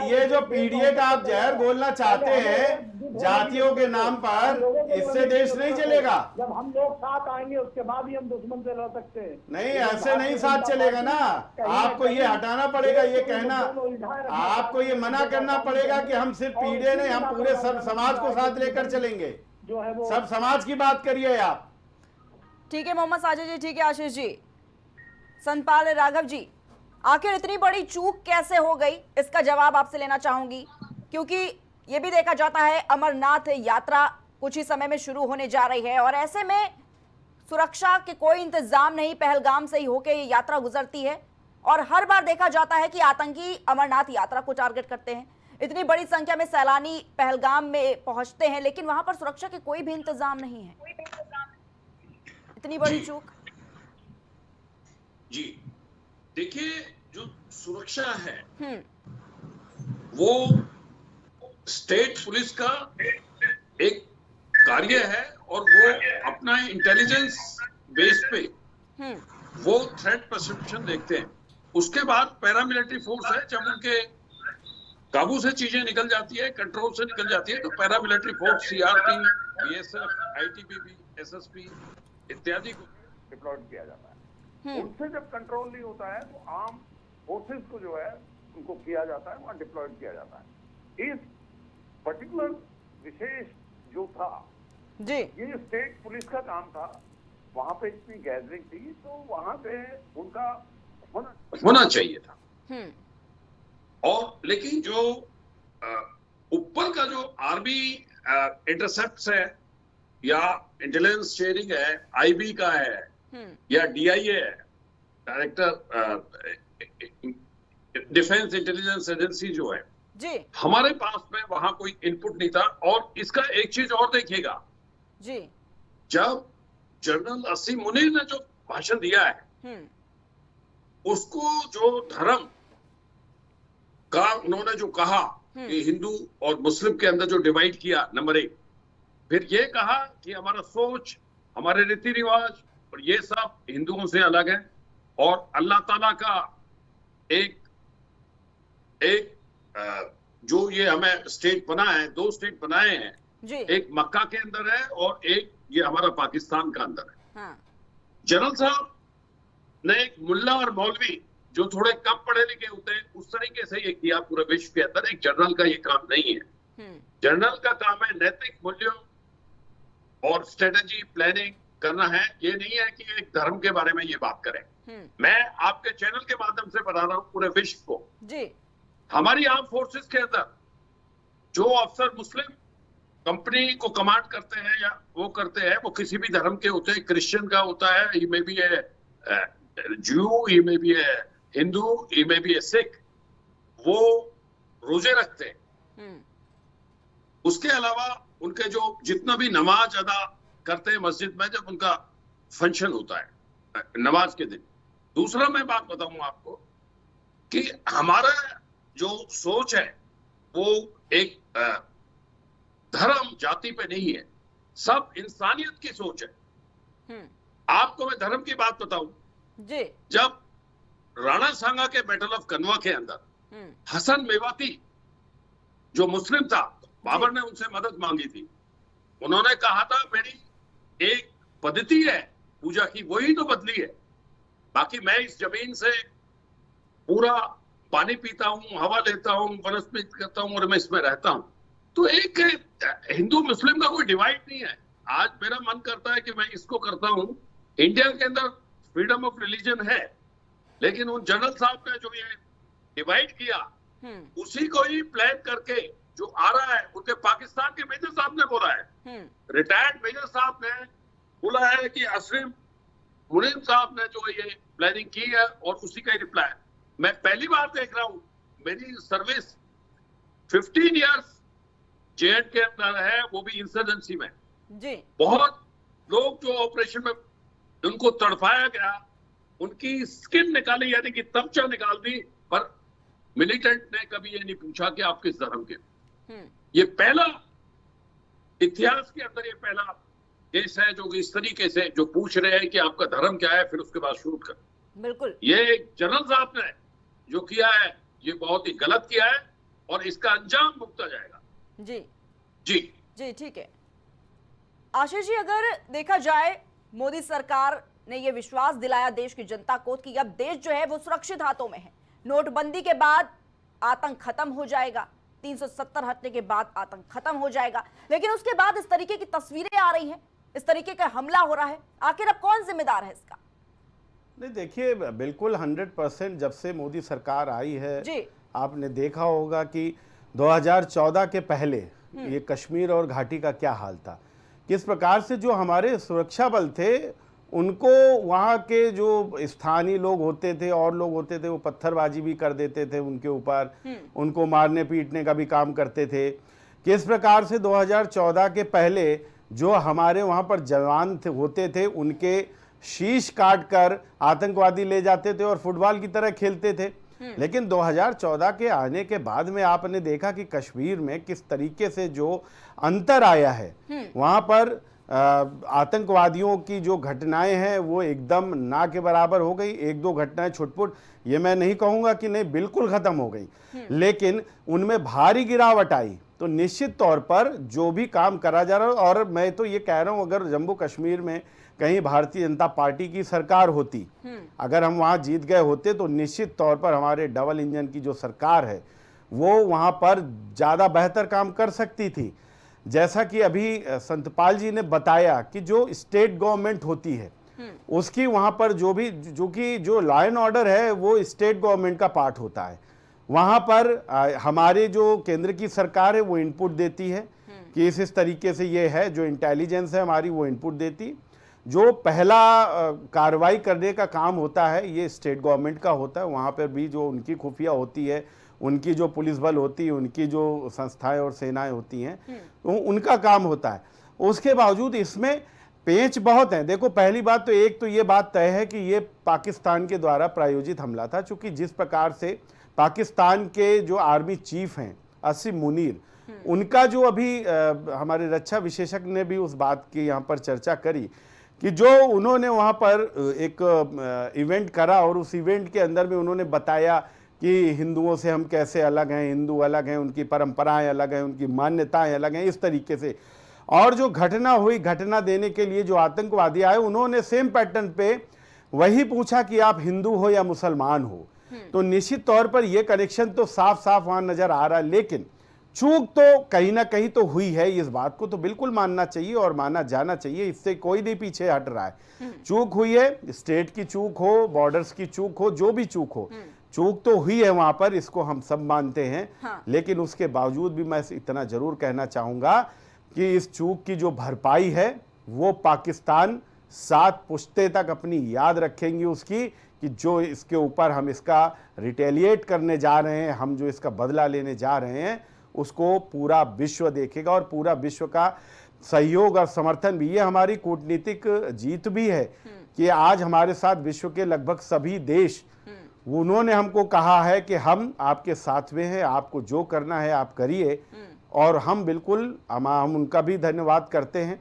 ये जो पीडीए का आप जहर घोलना चाहते हैं जातियों के नाम पर, इससे देश नहीं चलेगा। जब हम लोग साथ आएंगे उसके बाद ही हम दुश्मन से लड़ सकते हैं। नहीं, ऐसे नहीं साथ चलेगा ना। आपको ये हटाना पड़ेगा, ये कहना, आपको ये मना करना पड़ेगा कि हम सिर्फ पीडीए नहीं, हम पूरे सब समाज को साथ लेकर चलेंगे। जो है वो सब समाज की बात करिए आप। ठीक है मोहम्मद साजिद जी, ठीक है आशीष जी। संतपाल राघव जी, आखिर इतनी बड़ी चूक कैसे हो गई, इसका जवाब आपसे लेना चाहूंगी, क्योंकि ये भी देखा जाता है अमरनाथ यात्रा कुछ ही समय में शुरू होने जा रही है और ऐसे में सुरक्षा के कोई इंतजाम नहीं, पहलगाम से ही होकर ये यात्रा गुजरती है और हर बार देखा जाता है कि आतंकी अमरनाथ यात्रा को टारगेट करते हैं। इतनी बड़ी संख्या में सैलानी पहलगाम में पहुंचते हैं लेकिन वहां पर सुरक्षा के कोई भी इंतजाम नहीं है। इतनी बड़ी चूक। जी देखिए, जो सुरक्षा है वो स्टेट पुलिस का एक कार्य है और वो अपना इंटेलिजेंस बेस पे वो थ्रेट परसेप्शन देखते हैं। उसके बाद पैरामिलिट्री फोर्स है, जब उनके काबू से चीजें निकल जाती है, कंट्रोल से निकल जाती है, तो paramilitary force CRP, BSF, ITBP, SSP इत्यादि को डिप्लॉयड किया जाता है। उनसे जब कंट्रोल नहीं होता है तो आर्म फोर्सेस को जो है उनको किया जाता है, वहां डिप्लॉयड किया जाता है। इस पर्टिकुलर विशेष जो था जी, ये स्टेट पुलिस का काम था। वहां पे इतनी गैदरिंग थी तो वहां पे उनका होना चाहिए था। और लेकिन जो ऊपर का जो आर्मी इंटरसेप्ट है या इंटेलिजेंस शेयरिंग है, आईबी का है या डीआईए है, डायरेक्टर डिफेंस इंटेलिजेंस एजेंसी जो है जी, हमारे पास में वहां कोई इनपुट नहीं था। और इसका एक चीज और देखिएगा जी, जब जनरल असीम मुनीर ने जो भाषण दिया है उसको जो धर्म का उन्होंने जो कहा कि हिंदू और मुस्लिम के अंदर जो डिवाइड किया, नंबर 1, फिर ये कहा कि हमारा सोच, हमारे रीति रिवाज और ये सब हिंदुओं से अलग है और अल्लाह ताला का एक जो ये हमें स्टेट बना है, 2 स्टेट बनाए हैं जी, एक मक्का के अंदर है और एक ये हमारा पाकिस्तान का अंदर है। हाँ। जनरल साहब ने एक मुल्ला और मौलवी जो थोड़े कम पढ़े लिखे होते हैं उस तरीके से ये किया पूरे विश्व के अंदर। एक जनरल का ये काम नहीं है। जनरल का काम है नैतिक मूल्यों और स्ट्रेटेजी प्लानिंग करना है। ये नहीं है कि एक धर्म के बारे में ये बात करें। मैं आपके चैनल के माध्यम से बता रहा हूं पूरे विश्व को जी, हमारी आर्म फोर्सेस के अंदर जो अफसर मुस्लिम कंपनी को कमांड करते हैं या वो करते हैं, वो किसी भी धर्म के होते हैं। क्रिश्चियन का होता है, ही में भी है ज्यू, ही में भी है हिंदू, ही में भी है सिख। वो रोजे रखते हैं। उसके अलावा उनके जो जितना भी नमाज अदा करते हैं मस्जिद में, जब उनका फंक्शन होता है नमाज के दिन। दूसरा मैं बात बताऊं आपको कि हमारा जो सोच है वो एक धर्म जाति पे नहीं है, सब इंसानियत की सोच है। आपको मैं धर्म की बात बताऊं जी। जब राणा सांगा के बैटल ऑफ कनवा के अंदर हसन मेवाती जो मुस्लिम था, बाबर ने उनसे मदद मांगी थी, उन्होंने कहा था मेरी एक पद्धति है पूजा की, वही तो बदली है, बाकी मैं इस जमीन से पूरा पानी पीता हूं, हवा लेता हूं, वनस्पति करता हूं और मैं इसमें रहता हूं। तो एक हिंदू मुस्लिम का कोई डिवाइड नहीं है। आज मेरा मन करता है कि मैं इसको करता हूं। इंडिया के अंदर फ्रीडम ऑफ रिलीजन है, लेकिन उन जनरल साहब ने जो ये डिवाइड किया उसी को ही प्लान करके जो आ रहा है, उनके पाकिस्तान के मेजर साहब ने बोला है, रिटायर्ड मेजर साहब ने बोला है कि असीम मुनीम साहब ने जो ये प्लानिंग की है और उसी का ही रिप्लाई। मैं पहली बार देख रहा हूं, मेरी सर्विस 15 इयर्स जेएंड के अंदर है, वो भी इंसर्जेंसी में जी। बहुत लोग जो ऑपरेशन में उनको तड़पाया गया, उनकी स्किन निकाली, यानी कि तमचा निकाल दी, पर मिलिटेंट ने कभी ये नहीं पूछा कि आप किस धर्म के। ये पहला इतिहास के अंदर ये पहला केस है जो इस तरीके से जो पूछ रहे हैं कि आपका धर्म क्या है, फिर उसके बाद शूट कर। बिल्कुल। ये एक जनरल साहब ने जो किया है ये बहुत ही गलत किया है और इसका अंजाम भुगता जाएगा। जी जी जी, ठीक है। आशीष जी, अगर देखा जाए मोदी सरकार ने ये विश्वास दिलाया देश की जनता को कि अब देश जो है वो सुरक्षित हाथों में है, नोटबंदी के बाद आतंक खत्म हो जाएगा, 370 हटने के बाद आतंक खत्म हो जाएगा, लेकिन उसके बाद इस तरीके की तस्वीरें आ रही हैं, इस तरीके का हमला हो रहा है, आखिर अब कौन जिम्मेदार है इसका? नहीं, देखिए, बिल्कुल 100% जब से मोदी सरकार आई है जी। आपने देखा होगा कि 2014 के पहले ये कश्मीर और घाटी का क्या हाल था, किस प्रकार से जो हमारे सुरक्षा बल थे उनको वहाँ के जो स्थानीय लोग होते थे और लोग होते थे वो पत्थरबाजी भी कर देते थे उनके ऊपर, उनको मारने पीटने का भी काम करते थे। किस प्रकार से 2014 के पहले जो हमारे वहाँ पर जवान होते थे उनके शीश काट कर आतंकवादी ले जाते थे और फुटबॉल की तरह खेलते थे। लेकिन 2014 के आने के बाद में आपने देखा कि कश्मीर में किस तरीके से जो अंतर आया है, वहां पर आतंकवादियों की जो घटनाएं हैं वो एकदम ना के बराबर हो गई। एक दो घटनाएं छुटपुट, ये मैं नहीं कहूंगा कि नहीं, बिल्कुल खत्म हो गई, लेकिन उनमें भारी गिरावट आई। तो निश्चित तौर पर जो भी काम करा जा रहा है, और मैं तो ये कह रहा हूं अगर जम्मू कश्मीर में कहीं भारतीय जनता पार्टी की सरकार होती, अगर हम वहां जीत गए होते तो निश्चित तौर पर हमारे डबल इंजन की जो सरकार है वो वहां पर ज़्यादा बेहतर काम कर सकती थी। जैसा कि अभी संतपाल जी ने बताया कि जो स्टेट गवर्नमेंट होती है उसकी वहां पर जो लॉ एंड ऑर्डर है वो स्टेट गवर्नमेंट का पार्ट होता है। वहां पर हमारे जो केंद्र की सरकार है वो इनपुट देती है कि इस तरीके से ये है, जो इंटेलिजेंस है हमारी वो इनपुट देती। जो पहला कार्रवाई करने का काम होता है ये स्टेट गवर्नमेंट का होता है। वहाँ पर भी जो उनकी खुफिया होती है, उनकी जो पुलिस बल होती है, उनकी जो संस्थाएं और सेनाएं होती हैं, तो उनका काम होता है। उसके बावजूद इसमें पेंच बहुत हैं। देखो, पहली बात तो एक तो ये बात तय है कि ये पाकिस्तान के द्वारा प्रायोजित हमला था, चूँकि जिस प्रकार से पाकिस्तान के जो आर्मी चीफ हैं असीम मुनीर, उनका जो अभी हमारे रक्षा विशेषज्ञ ने भी उस बात की यहाँ पर चर्चा करी कि जो उन्होंने वहाँ पर एक इवेंट करा और उस इवेंट के अंदर में उन्होंने बताया कि हिंदुओं से हम कैसे अलग हैं, हिंदू अलग हैं, उनकी परंपराएं अलग हैं, उनकी मान्यताएं अलग हैं, इस तरीके से। और जो घटना हुई, घटना देने के लिए जो आतंकवादी आए उन्होंने सेम पैटर्न पे वही पूछा कि आप हिंदू हो या मुसलमान हो। तो निश्चित तौर पर यह कनेक्शन तो साफ साफ वहां नजर आ रहा है, लेकिन चूक तो कहीं ना कहीं तो हुई है। इस बात को तो बिल्कुल मानना चाहिए और माना जाना चाहिए, इससे कोई नहीं पीछे हट रहा है। चूक हुई है, स्टेट की चूक हो, बॉर्डर्स की चूक हो, जो भी चूक हो, चूक तो हुई है वहां पर, इसको हम सब मानते हैं। हाँ। लेकिन उसके बावजूद भी मैं इतना जरूर कहना चाहूंगा कि इस चूक की जो भरपाई है वो पाकिस्तान 7 पुश्ते तक अपनी याद रखेंगी उसकी, कि जो इसके ऊपर हम इसका रिटेलिएट करने जा रहे हैं, हम जो इसका बदला लेने जा रहे हैं, उसको पूरा विश्व देखेगा और पूरा विश्व का सहयोग और समर्थन भी। ये हमारी कूटनीतिक जीत भी है कि आज हमारे साथ विश्व के लगभग सभी देश उन्होंने हमको कहा है कि हम आपके साथ में हैं, आपको जो करना है आप करिए, और हम बिल्कुल हम उनका भी धन्यवाद करते हैं।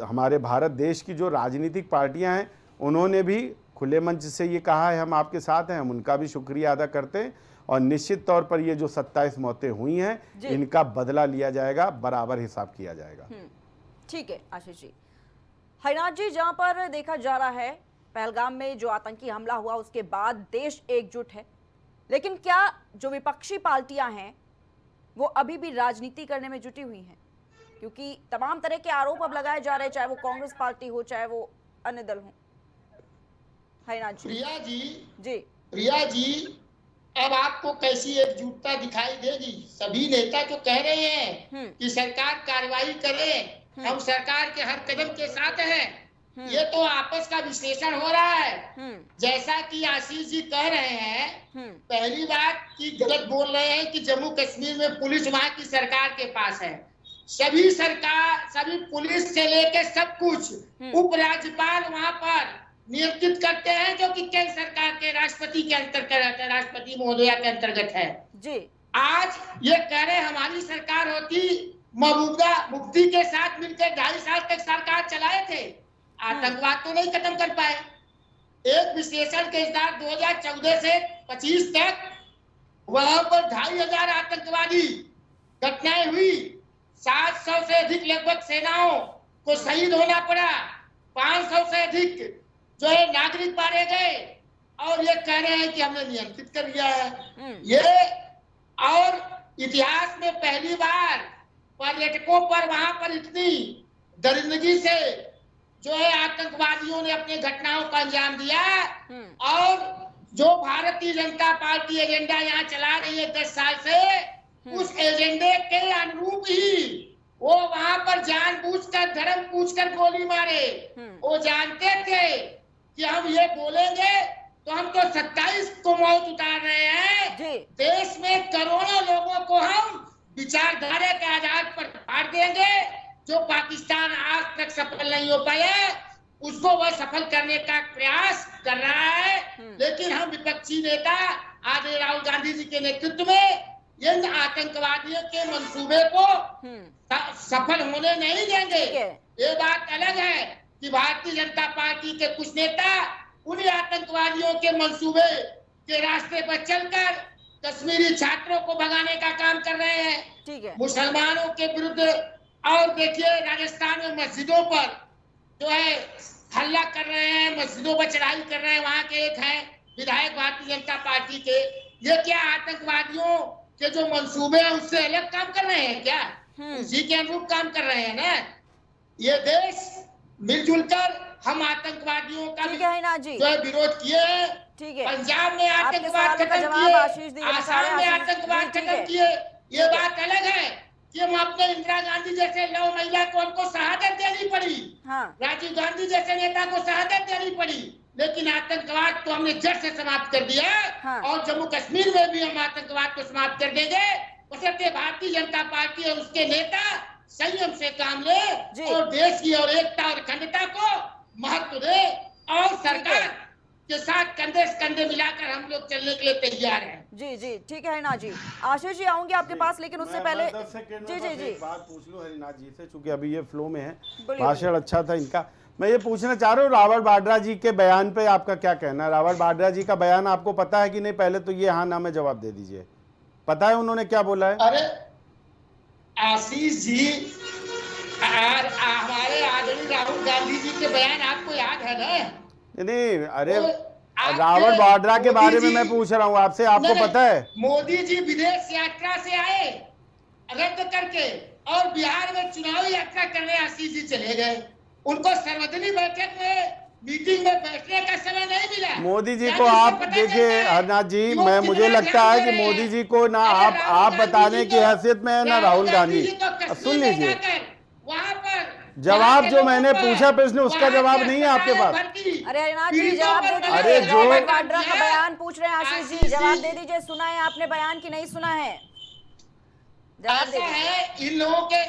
हमारे भारत देश की जो राजनीतिक पार्टियां हैं उन्होंने भी खुले मंच से ये कहा है हम आपके साथ हैं, हम उनका भी शुक्रिया अदा करते हैं। और निश्चित तौर पर ये जो 27 मौतें हुई हैं इनका बदला लिया जाएगा, बराबर हिसाब किया जाएगा। ठीक है आशीष जी। हरिनाथ जी, जहां पर देखा जा रहा है पहलगाम में जो आतंकी हमला हुआ उसके बाद देश एकजुट है, लेकिन क्या जो विपक्षी पार्टियां हैं वो अभी भी राजनीति करने में जुटी हुई हैं? क्योंकि तमाम तरह के आरोप अब लगाए जा रहे हैं, चाहे वो कांग्रेस पार्टी हो चाहे वो अन्य दल हो। हरिनाथ जी। प्रिया जी, अब आपको कैसी एकजुटता दिखाई देगी? सभी नेता जो कह रहे हैं कि सरकार कार्रवाई करे, हम सरकार के हर कदम के साथ हैं, ये तो आपस का विश्लेषण हो रहा है। जैसा कि आशीष जी कह रहे हैं, पहली बात कि गलत बोल रहे हैं कि जम्मू कश्मीर में पुलिस वहां की सरकार के पास है। सभी सरकार, सभी पुलिस से लेकर सब कुछ उपराज्यपाल वहां पर नियंत्रित करते हैं, जो कि केंद्र सरकार के राष्ट्रपति के अंतर्गत, राष्ट्रपति महोदया के अंतर्गत है जी। आज ये कह रहे हमारी सरकार होती, महबूबा मुफ्ती के साथ मिलकर 2.5 साल तक सरकार चलाए थे, आतंकवाद तो नहीं खत्म कर पाए। एक विश्लेषण के अनुसार 2014 से 25 तक वहां पर 2,500 आतंकवादी घटनाएं हुई, 700 से अधिक लगभग सेनाओं को शहीद होना पड़ा, 500 से अधिक जो है नागरिक मारे गए, और ये कह रहे हैं कि हमने नियंत्रित कर लिया है। ये और इतिहास में पहली बार पर्यटकों पर वहां पर इतनी दरिंदगी से जो है आतंकवादियों ने अपने घटनाओं का अंजाम दिया। और जो भारतीय जनता पार्टी एजेंडा यहाँ चला रही है 10 साल से, उस एजेंडे के अनुरूप ही वो वहां पर जानबूझकर, धर्म पूछकर गोली मारे। वो जानते थे कि हम ये बोलेंगे तो हम तो 27 को मौत उतार रहे हैं, देश में करोड़ों लोगों को हम विचारधारा के आधार पर फाड़ देंगे। जो पाकिस्तान आज तक सफल नहीं हो पाया, उसको वह सफल करने का प्रयास कर रहा है। लेकिन हम विपक्षी नेता आदरणीय राहुल गांधी जी के नेतृत्व में इन आतंकवादियों के मंसूबे को सफल होने नहीं देंगे। ये बात अलग है कि भारतीय जनता पार्टी के कुछ नेता उन्हीं आतंकवादियों के मंसूबे के रास्ते पर चलकर कश्मीरी छात्रों को भगाने का काम कर रहे हैं, ठीक है, मुसलमानों के विरुद्ध। और देखिए राजस्थान में मस्जिदों पर जो है हल्ला कर रहे हैं, मस्जिदों पर चढ़ाई कर रहे हैं। वहां के एक हैं विधायक भारतीय जनता पार्टी के, ये क्या आतंकवादियों के जो मंसूबे हैं उससे अलग काम कर रहे हैं क्या? उसी के अनुरूप काम कर रहे हैं ना। ये देश मिलजुल कर हम आतंकवादियों का जो है विरोध किए हैं। ठीक है, पंजाब में आतंकवाद खत्म किए, आसाम में आतंकवाद खत्म किए। ये बात अलग है कि हम अपने इंदिरा गांधी जैसे लव महिला को हमको शहादत देनी पड़ी, राजीव गांधी जैसे नेता को शहादत देनी पड़ी, लेकिन आतंकवाद तो हमने जड़ से समाप्त कर दिया। और जम्मू कश्मीर में भी हम आतंकवाद को समाप्त कर देंगे। बशर्ते भारतीय जनता पार्टी और उसके नेता संयम से काम ले और देश की और एकता और अखंडता को महत्व दे, और सरकार के साथ कंधे से कंधे मिलाकर हम लोग चलने के लिए तैयार हैं। जी जी, ठीक है हरिनाथ जी। आशीष जी आऊंगी आपके पास, लेकिन उससे पहले जी बात पूछ लूं हरिनाथ जी से, चूंकि अभी ये फ्लो में है, भाषण अच्छा था इनका। मैं ये पूछना चाह रहा हूँ रावल वाड्रा जी के बयान पे आपका क्या कहना है? रावल वाड्रा जी का बयान आपको पता है कि नहीं? पहले तो ये हाँ ना में जवाब दे दीजिए, पता है उन्होंने क्या बोला है? अरे आशीष जी, हमारे आदरणीय राहुल गांधी जी के बयान आपको याद है ना? नहीं, अरे रावल वाड्रा के बारे में मैं पूछ रहा हूँ आपसे, आपको पता है? मोदी जी विदेश यात्रा से आए रद्द करके और बिहार में चुनावी यात्रा करने आशीष जी चले गए। उनको सार्वजनिक बैठक में, मीटिंग में बैठने का समय नहीं मिला। मोदी जी को आप देखिए हरनाथ जी, मुझे लगता है कि मोदी जी को ना आप बताने की हैसियत में है ना राहुल गांधी। सुन लीजिए, वहाँ पर जवाब जो मैंने पूछा प्रश्न उसका जवाब नहीं है आपके पास। अरे हरिनाथ जी जवाब दे दीजिए। अरे जो वाड्रा का बयान पूछ रहे हैं आशीष जी, जवाब दे दीजिए। सुना है आपने बयान की नहीं सुना है? जवाब दे दीजिए। इन लोगों के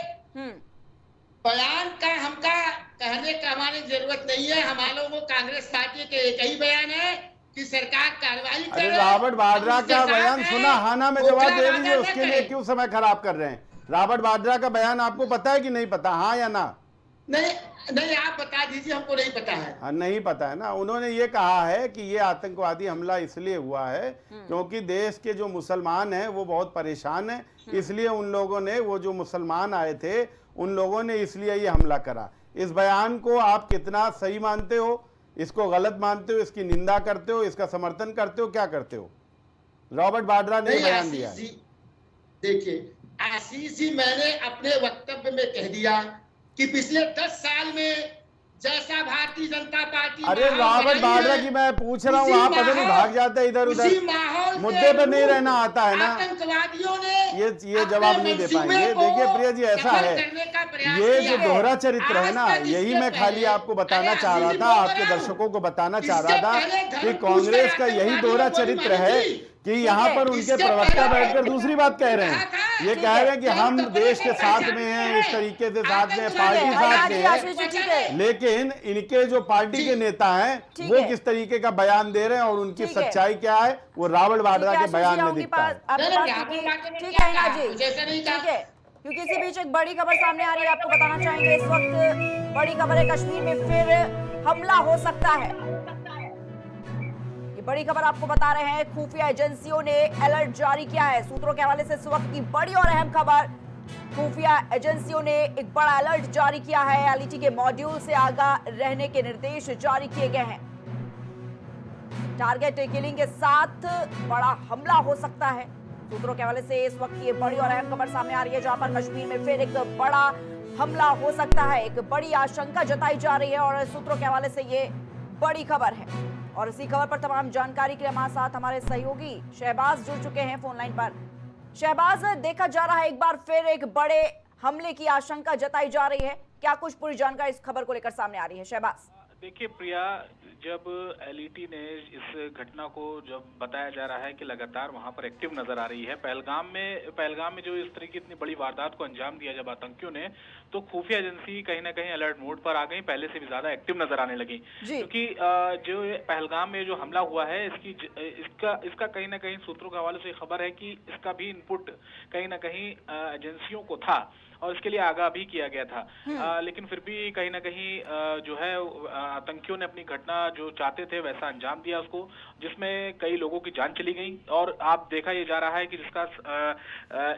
बयान का हमका कहने का हमारी जरूरत नहीं है। हमारे लोगों को कांग्रेस पार्टी के एक ही बयान है, कि सरकार कार्रवाई करे। अरे रॉबर्ट वाड्रा का बयान सुना, हाना में जवाब दे दीजिए, वो उसके लिए क्यों समय खराब कर रहे हैं? रॉबर्ट वाड्रा का बयान आपको पता है कि नहीं पता, हाँ या ना? नहीं आप बता दीजिए, हमको नहीं पता है। नहीं पता है ना। उन्होंने ये कहा है कि ये आतंकवादी हमला इसलिए हुआ है क्योंकि देश के जो मुसलमान हैं वो बहुत परेशान हैं, इसलिए उन लोगों ने, वो जो मुसलमान आए थे उन लोगों ने इसलिए ये हमला करा। इस बयान को आप कितना सही मानते हो, इसको गलत मानते हो, इसकी निंदा करते हो, इसका समर्थन करते हो, क्या करते हो? रॉबर्ट वाड्रा ने बयान दिया है। देखिए आशीष जी, मैंने अपने वक्तव्य में कह दिया कि पिछले 10 साल में जैसा भारतीय जनता पार्टी, अरे रॉबर्ट वाड्रा की मैं पूछ रहा हूँ, आप पता नहीं भाग जाते इधर उधर, मुद्दे पे नहीं रहना आता है ना। आतंकवादियों ने ये जवाब नहीं दे पाएंगे। देखिए प्रिया जी, ऐसा है, ये जो दोहरा चरित्र है ना, यही मैं खाली आपको बताना चाह रहा था, आपके दर्शकों को बताना चाह रहा था कि कांग्रेस का यही दोहरा चरित्र है कि यहाँ पर उनके प्रवक्ता बैठकर दूसरी बात कह रहे हैं। ये कह रहे हैं कि हम देश के साथ में हैं, इस तरीके से साथ में, पार्टी साथ में है, लेकिन इनके जो पार्टी के नेता हैं वो किस तरीके का बयान दे रहे हैं और उनकी सच्चाई क्या है वो रॉबर्ट वाड्रा के बयान में दिखता है। ठीक है ना जी, ठीक है। क्योंकि इसी बीच एक बड़ी खबर सामने आ रही है, आपको बताना चाहेंगे इस वक्त बड़ी खबर है, कश्मीर में फिर हमला हो सकता है। ये बड़ी खबर आपको बता रहे हैं, खुफिया एजेंसियों ने अलर्ट जारी किया है। सूत्रों के हवाले से इस वक्त की बड़ी और अहम खबर, खुफिया एजेंसियों ने एक बड़ा अलर्ट जारी किया है। एलईटी के मॉड्यूल से आगाह रहने के निर्देश जारी किए गए हैं। टारगेट किलिंग के साथ बड़ा हमला हो सकता है। सूत्रों के हवाले से इस वक्त ये बड़ी और अहम खबर सामने आ रही है, जहां पर कश्मीर में फिर एक बड़ा हमला हो सकता है। एक बड़ी आशंका जताई जा रही है और सूत्रों के हवाले से ये बड़ी खबर है। और इसी खबर पर तमाम जानकारी के लिए हमारे साथ हमारे सहयोगी शहबाज जुड़ चुके हैं फोन लाइन पर। शहबाज, देखा जा रहा है एक बार फिर एक बड़े हमले की आशंका जताई जा रही है, क्या कुछ पूरी जानकारी इस खबर को लेकर सामने आ रही है? शहबाज, देखिए प्रिया, जब एलईटी ने इस घटना को जब बताया जा रहा है कि लगातार वहां पर एक्टिव नजर आ रही है, पहलगाम में जो इस तरह की इतनी बड़ी वारदात को अंजाम दिया जब आतंकियों ने, तो खुफिया एजेंसी कहीं ना कहीं अलर्ट मोड पर आ गई, पहले से भी ज्यादा एक्टिव नजर आने लगी। क्योंकि जो पहलगाम में जो हमला हुआ है इसका कहीं ना कहीं सूत्रों के हवाले से खबर है कि इसका भी इनपुट कहीं ना कहीं एजेंसियों को था और इसके लिए आगाह भी किया गया था। लेकिन फिर भी कहीं ना कहीं जो है आतंकियों ने अपनी घटना जो चाहते थे वैसा अंजाम दिया उसको, जिसमें कई लोगों की जान चली गई। और आप देखा ये जा रहा है कि जिसका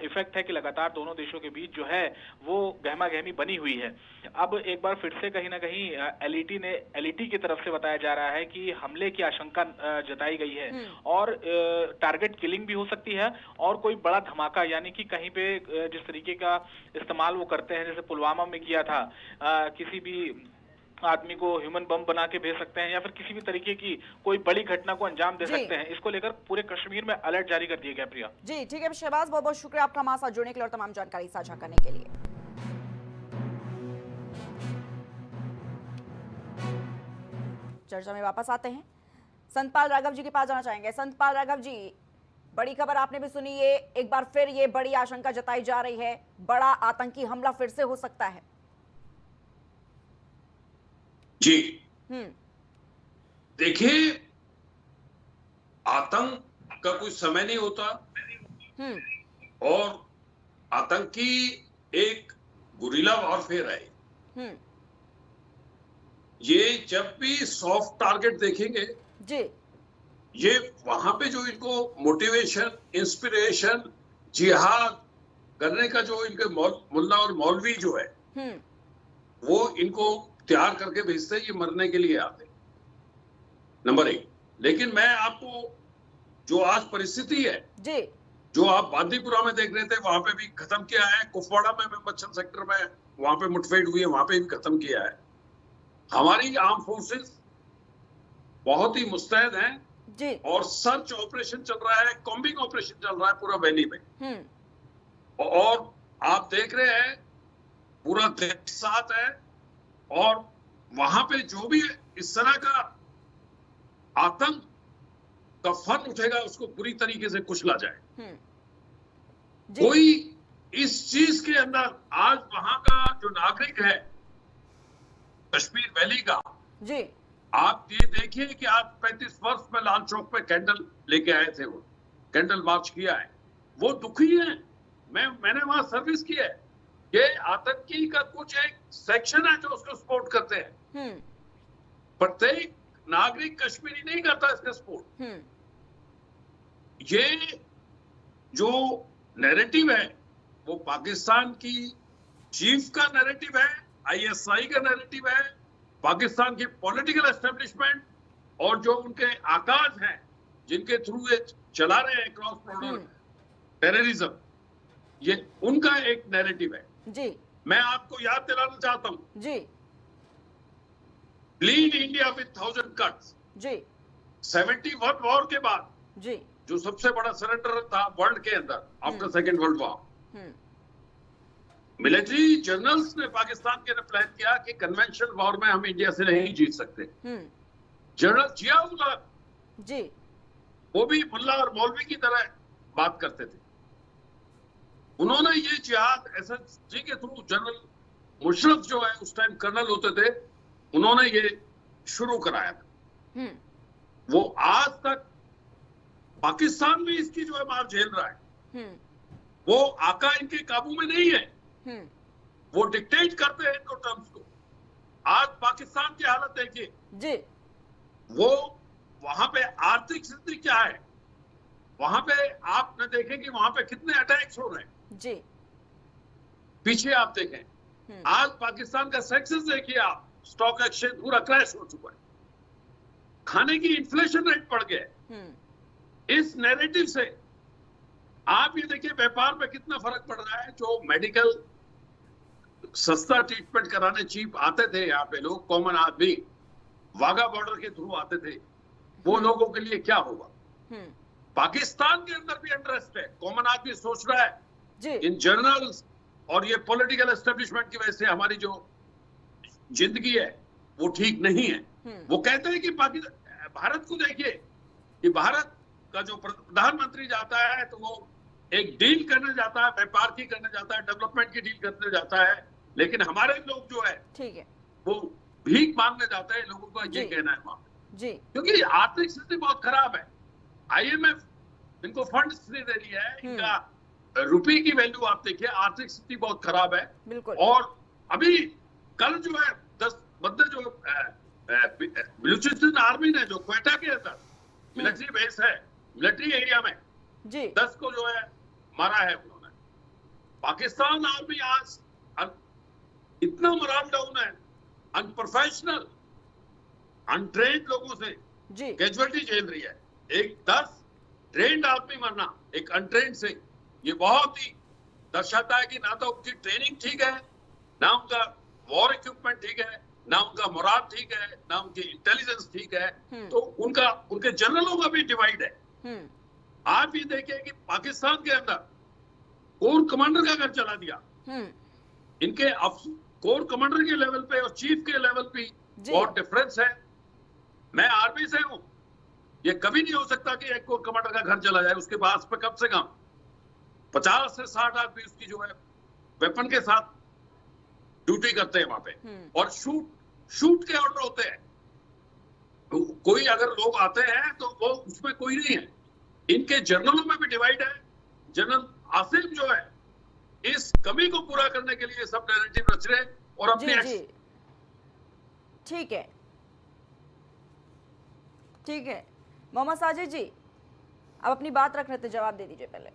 इफेक्ट है कि लगातार दोनों देशों के बीच जो है वो गहमा गहमी बनी हुई है। अब एक बार फिर से कहीं ना कहीं एलईटी की तरफ से बताया जा रहा है कि हमले की आशंका जताई गई है और टारगेट किलिंग भी हो सकती है और कोई बड़ा धमाका, यानी कि कहीं पे जिस तरीके का इस्तेमाल वो करते हैं, जैसे पुलवामा में किया था, किसी भी आदमी को ह्यूमन बम बना के भेज सकते हैं या फिर किसी भी तरीके की कोई बड़ी घटना को अंजाम दे सकते हैं। इसको लेकर पूरे कश्मीर में अलर्ट जारी कर दिया गया। प्रिया जी ठीक है शहबाज, बहुत बहुत शुक्रिया आपका हमारे साथ जुड़ने के लिए और तमाम जानकारी साझा करने के लिए। चर्चा में वापस आते हैं, संतपाल राघव जी के पास जाना चाहेंगे। संतपाल राघव जी, बड़ी खबर आपने भी सुनी, ये एक बार फिर ये बड़ी आशंका जताई जा रही है, बड़ा आतंकी हमला फिर से हो सकता है। जी देखिए, आतंक का कोई समय नहीं होता और आतंकी एक गुरिल्ला वॉरफेयर है। ये जब भी सॉफ्ट टारगेट देखेंगे जी, ये वहां पे जो इनको मोटिवेशन, इंस्पिरेशन, जिहाद करने का जो इनके मुल्ला और मौलवी जो है वो इनको तैयार करके भेजते हैं, ये मरने के लिए आते हैं, नंबर 1। लेकिन मैं आपको जो आज परिस्थिति है जी, जो आप बांदीपुरा में देख रहे थे वहां पे भी खत्म किया है, कुपवाड़ा में बच्चन सेक्टर में वहां पे मुठभेड़ हुई है, वहां पे भी खत्म किया है। हमारी आर्म फोर्सेस बहुत ही मुस्तैद हैं जी, और सर्च ऑपरेशन चल रहा है, कॉम्बिंग ऑपरेशन चल रहा है पूरा वैली में। और आप देख रहे हैं पूरा देश साथ है और वहां पे जो भी इस तरह का आतंक का फन उठेगा उसको बुरी तरीके से कुचला जाए। कोई इस चीज के अंदर आज वहां का जो नागरिक है कश्मीर वैली का जी, आप ये देखिए कि आज 35 वर्ष में लाल चौक पे कैंडल लेके आए थे, वो कैंडल मार्च किया है, वो दुखी है। मैंने वहां सर्विस की है। ये आतंकी का कुछ एक सेक्शन है जो उसको सपोर्ट करते हैं। प्रत्येक नागरिक कश्मीरी नहीं करता इसका सपोर्ट। ये जो नैरेटिव है वो पाकिस्तान की चीफ का नैरेटिव है, आईएसआई का नैरेटिव है, पाकिस्तान की पॉलिटिकल एस्टेब्लिशमेंट और जो उनके आकाज हैं जिनके थ्रू ये चला रहे हैं क्रॉस बॉर्डर टेररिज्म, ये उनका एक नैरेटिव है। जी मैं आपको याद दिलाना चाहता हूं जी, ब्लीड इंडिया विद 1000 कट्स जी 71 वॉर के बाद जी, जो सबसे बड़ा सरेंडर था वर्ल्ड के अंदर after second world war, military generals ने पाकिस्तान के ने प्लान किया कि कन्वेंशनल वॉर में हम इंडिया से नहीं जीत सकते। जनरल जियाउल जी, वो भी मुल्ला और मौलवी की तरह बात करते थे। उन्होंने ये जिहाद एसएसजी के थ्रू, जनरल मुशर्रफ जो है उस टाइम कर्नल होते थे, उन्होंने ये शुरू कराया था। वो आज तक पाकिस्तान में इसकी जो है मार झेल रहा है। वो आका इनके काबू में नहीं है, वो डिक्टेट करते हैं इनको टर्म्स को। आज पाकिस्तान की हालत देखिए जी, वो वहां पे आर्थिक स्थिति क्या है, वहां पे आप न देखें कि वहां पे कितने अटैक्स हो रहे हैं जी, पीछे आप देखें। आज पाकिस्तान का सेक्सेस देखिए आप, स्टॉक एक्सचेंज पूरा क्रैश हो चुका है, खाने की इन्फ्लेशन रेट बढ़ गया है। इस नैरेटिव से आप ये देखिए व्यापार में कितना फर्क पड़ रहा है। जो मेडिकल सस्ता ट्रीटमेंट कराने चीप आते थे यहाँ पे लोग, कॉमन आदमी वाघा बॉर्डर के थ्रू आते थे, वो लोगों के लिए क्या होगा। पाकिस्तान के अंदर भी अनरेस्ट है, कॉमन आदमी सोच रहा है इन जनरल्स और ये पॉलिटिकल एस्टेब्लिशमेंट की वजह से हमारी जो जिंदगी है वो ठीक नहीं है। वो कहते हैं कि पाकिस्तान, भारत को देखिए कि भारत का जो प्रधानमंत्री जाता है तो वो एक डील करने जाता है, व्यापार की करने जाता है, डेवलपमेंट की डील करने जाता है, लेकिन हमारे लोग जो है ठीक है वो भीख मांगने जाते हैं। लोगों का ये कहना है वहां जी, क्योंकि आर्थिक स्थिति बहुत खराब है। आईएमएफ इनको फंड्स नहीं दे रही है, इनका रुपये की वैल्यू आप देखिए, आर्थिक स्थिति बहुत खराब है। बिल्कुल। और अभी कल जो है 10 बंदे जो बलूचिस्तान आर्मी ने जो क्वेटा के अंदर मिलिट्री बेस है, मिलिट्री एरिया में जी 10 को जो है मारा है उन्होंने। पाकिस्तान आर्मी आज इतना मोरल डाउन है, अनप्रोफेशनल अनट्रेन्ड लोगों से जी कैजुअलिटी झेल रही है। एक 10 ट्रेन्ड आदमी मरना एक अनट्रेन्ड से, ये बहुत ही दर्शाता है कि ना तो उनकी ट्रेनिंग ठीक है, ना उनका वॉर इक्विपमेंट ठीक है, ना उनका मोराल ठीक है, ना उनकी इंटेलिजेंस ठीक है। तो उनके जनरलों का भी डिवाइड है। आप ये देखिए कि पाकिस्तान के अंदर कोर कमांडर का घर चला दिया। इनके कोर कमांडर के लेवल पे और चीफ के लेवल पे बहुत डिफरेंस है। मैं आर्मी से हूं, ये कभी नहीं हो सकता कि एक कोर कमांडर का घर चला जाए, उसके पास पे कम से कम 50 से 60 आदमी उसकी जो है वेपन के साथ ड्यूटी करते हैं वहां पे, और शूट के ऑर्डर होते हैं। तो कोई अगर लोग आते हैं तो वो उसमें कोई नहीं है। इनके जनरलों में भी डिवाइड है। जनरल आसिम जो है इस कमी को पूरा करने के लिए सब नैरेटिव रच रहे और अपने जी ठीक है ठीक है। मोहम्मद साजिद जी, अब अपनी बात रख रहे थे, जवाब दे दीजिए पहले।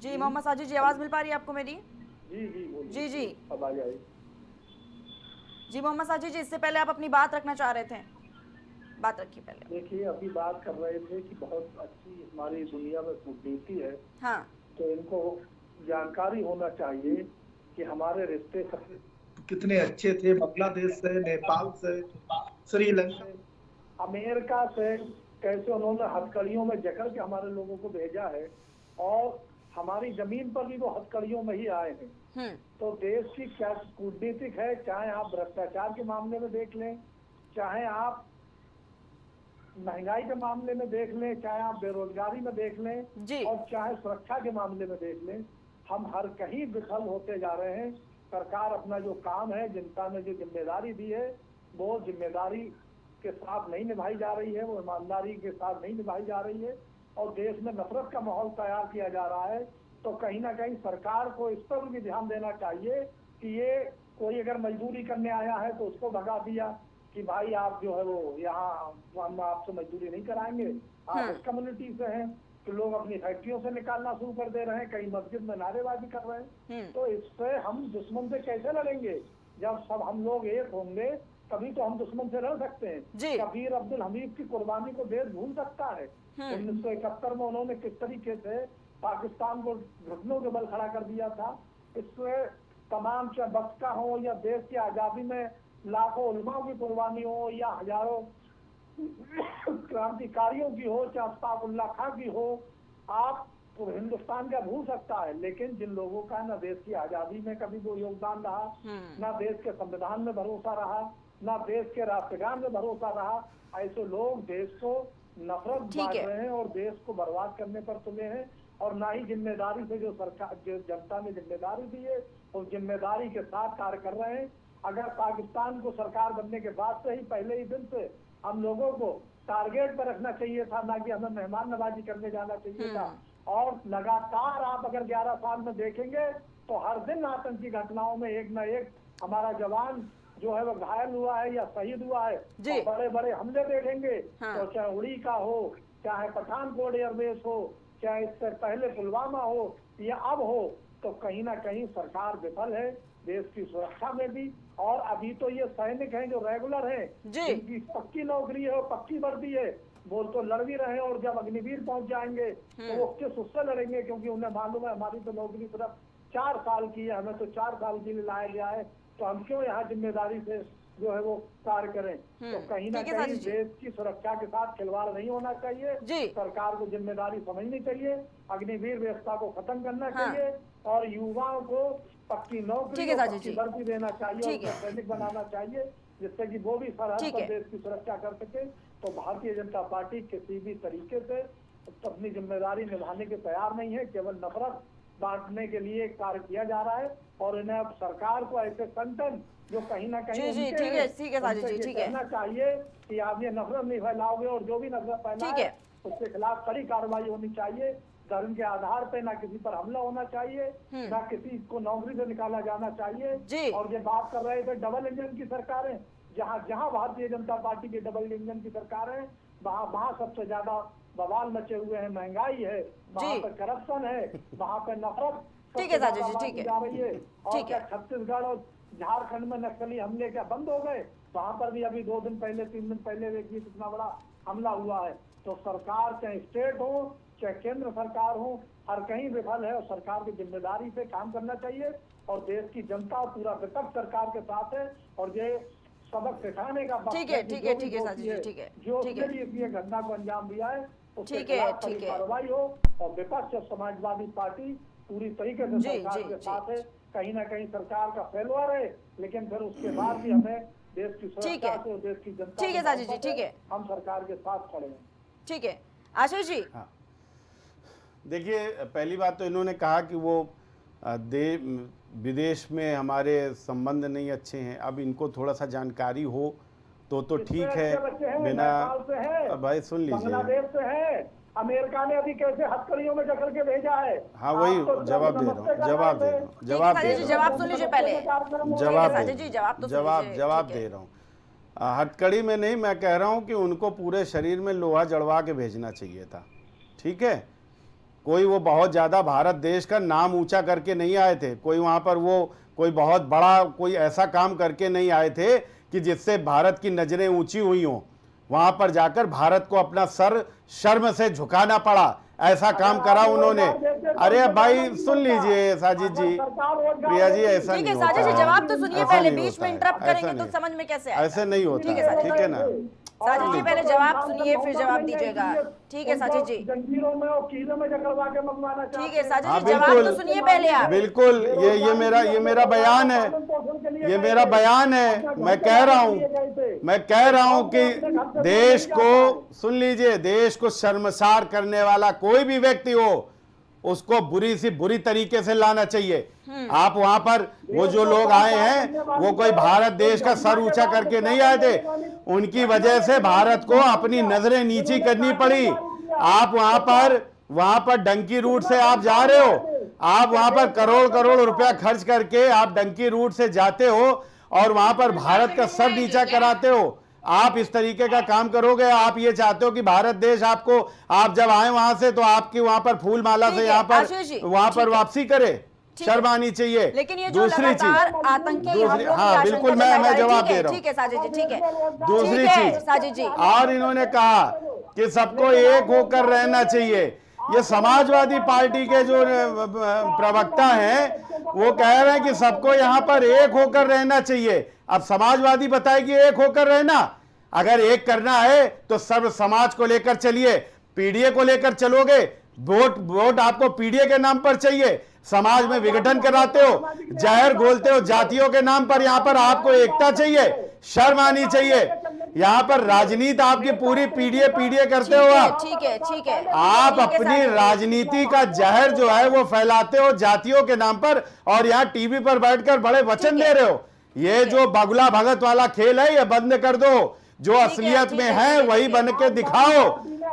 जी मोहम्मद साजिद जी, आवाज मिल पा रही है आपको मेरी? जी जी अब आ जाए। जी मोहम्मद साजिद जी, इससे पहले आप अपनी बात रखना चाह रहे थे, बात रखिए पहले। देखिए, अभी बात कर रहे थे कि बहुत अच्छी हमारी दुनिया में कूटनीति है। हाँ, तो इनको जानकारी होना चाहिए कि हमारे रिश्ते कितने अच्छे थे, बांग्लादेश से, नेपाल से, श्रीलंका से, अमेरिका से, कैसे उन्होंने हथकड़ियों में जकड़ के हमारे लोगों को भेजा है, और हमारी जमीन पर भी वो हथकड़ियों में ही आए हैं। तो देश की क्या कूटनीतिक है, चाहे आप भ्रष्टाचार के मामले में देख लें, चाहे आप महंगाई के मामले में देख लें, चाहे आप बेरोजगारी में देख लें, और चाहे सुरक्षा के मामले में देख लें, हम हर कहीं विफल होते जा रहे हैं। सरकार अपना जो काम है, जनता ने जो जिम्मेदारी दी है, वो जिम्मेदारी के साथ नहीं निभाई जा रही है, वो ईमानदारी के साथ नहीं निभाई जा रही है और देश में नफरत का माहौल तैयार किया जा रहा है। तो कहीं ना कहीं सरकार को इस पर भी ध्यान देना चाहिए कि ये कोई अगर मजदूरी करने आया है तो उसको भगा दिया कि भाई आप जो है वो यहाँ हम आपसे मजदूरी नहीं कराएंगे, आप इस कम्युनिटी से हैं, कि लोग अपनी फैक्ट्रियों से निकालना शुरू कर दे रहे हैं, कहीं मस्जिद में नारेबाजी कर रहे हैं। तो इससे हम दुश्मन से कैसे लड़ेंगे? जब सब हम लोग एक होंगे तभी तो हम दुश्मन से लड़ सकते हैं। कबीर अब्दुल हमीद की कुर्बानी को देश भूल सकता है? 1971 में उन्होंने किस तरीके से पाकिस्तान को घुटनों के बल खड़ा कर दिया था। इससे तमाम चाहे बख्ता हो या देश की आजादी में लाखों उलमाओं की कुर्बानी हो या हजारों क्रांतिकारियों की हो, चाहे अफ्ताबुल्ला खां की हो, आप तो हिंदुस्तान का भूल सकता है, लेकिन जिन लोगों का न देश की आजादी में कभी कोई योगदान रहा, न देश के संविधान में भरोसा रहा, न देश के राष्ट्रगान में भरोसा रहा, ऐसे लोग देश को नफरत बांट रहे हैं और देश को बर्बाद करने पर तुले हैं। और ना ही जिम्मेदारी से जो सरकार, जो जनता ने जिम्मेदारी दी है, उस जिम्मेदारी के साथ कार्य कर रहे हैं। अगर पाकिस्तान को सरकार बनने के बाद से ही, पहले ही दिन से हम लोगों को टारगेट पर रखना चाहिए था, ना कि हमें मेहमान नवाजी करने जाना चाहिए था। और लगातार आप अगर 11 साल में देखेंगे तो हर दिन आतंकी घटनाओं में एक न एक हमारा जवान जो है वो घायल हुआ है या शहीद हुआ है। बड़े बड़े हमले देखेंगे, तो चाहे उड़ी का हो, चाहे पठानकोट एयरबेस हो, चाहे इससे पहले पुलवामा हो या अब हो, तो कहीं ना कहीं सरकार विफल है देश की सुरक्षा में भी। और अभी तो ये सैनिक हैं जो रेगुलर हैं, जिनकी पक्की नौकरी है और पक्की वर्दी है, वो तो लड़ भी रहे हैं। और जब अग्निवीर पहुंच जाएंगे तो वो किस उससे लड़ेंगे, क्योंकि उन्हें मालूम है हमारी तो नौकरी सिर्फ 4 साल की है, हमें तो 4 साल के लिए लाया गया है, तो हम क्यों यहाँ जिम्मेदारी से जो है वो कार्य करें। तो कहीं ना कहीं देश की सुरक्षा के साथ खिलवाड़ नहीं होना चाहिए। सरकार को जिम्मेदारी समझनी चाहिए, अग्निवीर व्यवस्था को खत्म करना चाहिए और युवाओं को पक्की नौकरी और पक्की वर्दी देना चाहिए और सैनिक बनाना चाहिए, जिससे कि वो भी सरहद पर देश की सुरक्षा कर सके। तो भारतीय जनता पार्टी किसी भी तरीके से अपनी जिम्मेदारी निभाने के तैयार नहीं है, केवल नफरत बांटने के लिए कार्य किया जा रहा है। और इन्हें अब सरकार को ऐसे संगठन जो कहीं ना कहीं कहना चाहिए कि आप ये नफरत नहीं फैलाओगे और जो भी नफरत फैलाए उसके खिलाफ कड़ी कार्रवाई होनी चाहिए। धर्म के आधार पे ना किसी पर हमला होना चाहिए, ना किसी को नौकरी से निकाला जाना चाहिए। और ये बात कर रहे थे डबल इंजन की सरकारें, जहाँ जहाँ भारतीय जनता पार्टी की डबल इंजन की सरकार है, वहाँ सबसे ज्यादा बवाल मचे हुए हैं, महंगाई है, वहाँ पे करप्शन है, वहाँ पे नफरत जा रही है। और क्या छत्तीसगढ़ और झारखंड में नक्सली हमले क्या बंद हो गए? वहाँ पर भी अभी 2 दिन पहले 3 दिन पहले देखिए कितना बड़ा हमला हुआ है। तो सरकार चाहे स्टेट हो चाहे केंद्र सरकार हो, हर कहीं विफल है और सरकार की जिम्मेदारी से काम करना चाहिए। और देश की जनता और पूरा विपक्ष सरकार के साथ है और ये सबक सिखाने का ठीक है जो इसलिए घटना को अंजाम दिया है उसके खिलाफ कड़ी कार्रवाई हो। और विपक्ष और समाजवादी पार्टी पूरी तरीके से सरकार के साथ है। कहीं ना कहीं सरकार का फेलुअर है, लेकिन फिर उसके बाद भी हमें देश की सुरक्षा से और देश की जनता हम सरकार के साथ खड़े हैं। ठीक है आशीष जी। हाँ, देखिए पहली बात तो इन्होंने कहा कि वो विदेश में हमारे संबंध नहीं अच्छे हैं। अब इनको थोड़ा सा जानकारी हो तो ठीक है। बिना भाई सुन लीजिए, बांग्लादेश से है, अमेरिका ने अभी कैसे हथकड़ियों में जकड़ के भेजा है। हाँ वही जवाब दे रहा हूँ, जवाब सुन लीजिए पहले, जवाब दे रहा हूँ। हथकड़ी में नहीं, मैं कह रहा हूँ कि उनको पूरे शरीर में लोहा जड़वा के भेजना चाहिए था। ठीक है, कोई वो बहुत ज़्यादा भारत देश का नाम ऊंचा करके नहीं आए थे, कोई वहाँ पर वो कोई बहुत बड़ा कोई ऐसा काम करके नहीं आए थे कि जिससे भारत की नज़रें ऊंची हुई हों। वहाँ पर जाकर भारत को अपना सर शर्म से झुकाना पड़ा, ऐसा काम करा उन्होंने। अरे भाई सुन लीजिए साजिद जी, प्रिया जी, ऐसा नहीं होता है। जवाब तो सुनिए पहले, बीच में इंटरप्ट करेंगे तो समझ में कैसे आएगा? ऐसे नहीं होता है, ठीक है ना साजिद जी? पहले जवाब सुनिए फिर जवाब दीजिएगा। ठीक है साजिद जी, जंजीरों में और कीलों में जकड़वा के मंगवाना चाहिए। ठीक है साजिद जी, जवाब तो सुनिए पहले आप। बिल्कुल, ये मेरा बयान है, ये मेरा बयान है। मैं कह रहा हूँ कि देश को सुन लीजिए, देश को शर्मसार करने वाला कोई भी व्यक्ति हो उसको बुरी सी बुरी तरीके से लाना चाहिए। आप वहां पर वो जो लोग आए हैं वो कोई भारत देश का सर ऊंचा करके नहीं आए थे, उनकी वजह से भारत को अपनी नजरें नीची करनी पड़ी। आप वहां पर डंकी रूट से आप जा रहे हो, आप वहां पर करोड़ करोड़ रुपया खर्च करके आप डंकी रूट से जाते हो और वहां पर भारत का सर नीचा कराते हो। आप इस तरीके का काम करोगे? आप ये चाहते हो कि भारत देश आपको, आप जब आए वहां से तो आपकी वहां पर फूल माला से यहाँ पर वापसी करे? शर्म आनी चाहिए। लेकिन ये जो दूसरी चीज, आतंकी हाँ बिल्कुल मैं जवाब दे रहा हूँ। ठीक है साजिद जी, ठीक है। दूसरी चीज साजिद जी, और इन्होंने कहा कि सबको एक होकर रहना चाहिए। ये समाजवादी पार्टी के जो प्रवक्ता हैं वो कह रहे हैं कि सबको यहाँ पर एक होकर रहना चाहिए। अब समाजवादी बताए कि एक होकर रहना, अगर एक करना है तो सर्व समाज को लेकर चलिए, पीडीए को लेकर चलोगे, वोट आपको पीडीए के नाम पर चाहिए, समाज में विघटन कराते हो, जहर घोलते हो जातियों के नाम पर, यहाँ पर आपको एकता चाहिए, शर्म आनी चाहिए। यहाँ पर राजनीति आपकी पूरी पीडीए करते हो आप। ठीक है। आप अपनी राजनीति का जहर जो है वो फैलाते हो जातियों के नाम पर, और यहाँ टीवी पर बैठकर बड़े वचन दे रहे हो। ये जो बगुला भगत वाला खेल है ये बंद कर दो, जो असलियत में है वही बन के दिखाओ,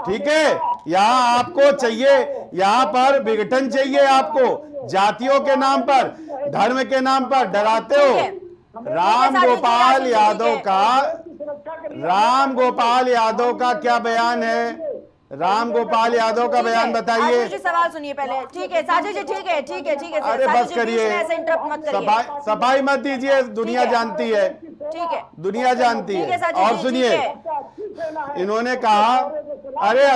ठीक है? यहाँ आपको चाहिए, यहाँ पर विघटन चाहिए आपको, जातियों के नाम पर, धर्म के नाम पर डराते हो। राम गोपाल यादव का क्या बयान है? राम गोपाल यादव का बयान बताइए। सवाल सुनिए पहले। ठीक है साजिद जी, ठीक है। अरे बस करिए, सफाई मत दीजिए, दुनिया जानती है, ठीक है, दुनिया जानती है। और सुनिए, इन्होंने कहा अरे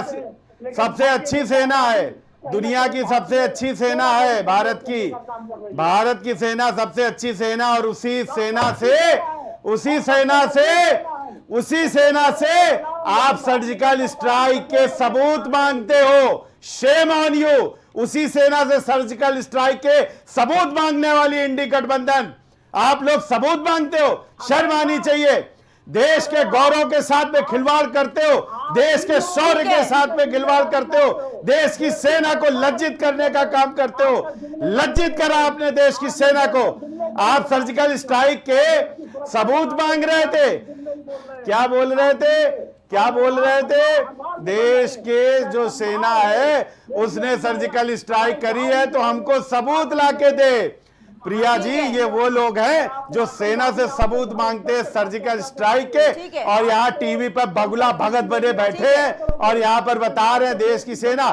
सबसे अच्छी सेना है, दुनिया की सबसे अच्छी सेना है भारत की सेना सबसे अच्छी सेना, और उसी सेना से आप सर्जिकल स्ट्राइक के सबूत मांगते हो। Shame on you. उसी सेना से सर्जिकल स्ट्राइक के सबूत मांगने वाली इंडी गठबंधन, आप लोग सबूत मांगते हो, शर्म आनी चाहिए। देश के गौरव के साथ में खिलवाड़ करते हो, देश के शौर्य के साथ में खिलवाड़ करते हो, देश की सेना को लज्जित करने का काम करते हो। लज्जित करा अपने देश की सेना को। आप सर्जिकल स्ट्राइक के सबूत मांग रहे थे। क्या बोल रहे थे? देश के जो सेना है उसने सर्जिकल स्ट्राइक करी है तो हमको सबूत लाके दे। प्रिया जी, ये वो लोग हैं जो सेना से सबूत मांगते हैं सर्जिकल स्ट्राइक के, और यहाँ टीवी पर बगुला भगत बने बैठे हैं और यहाँ पर बता रहे हैं देश की सेना।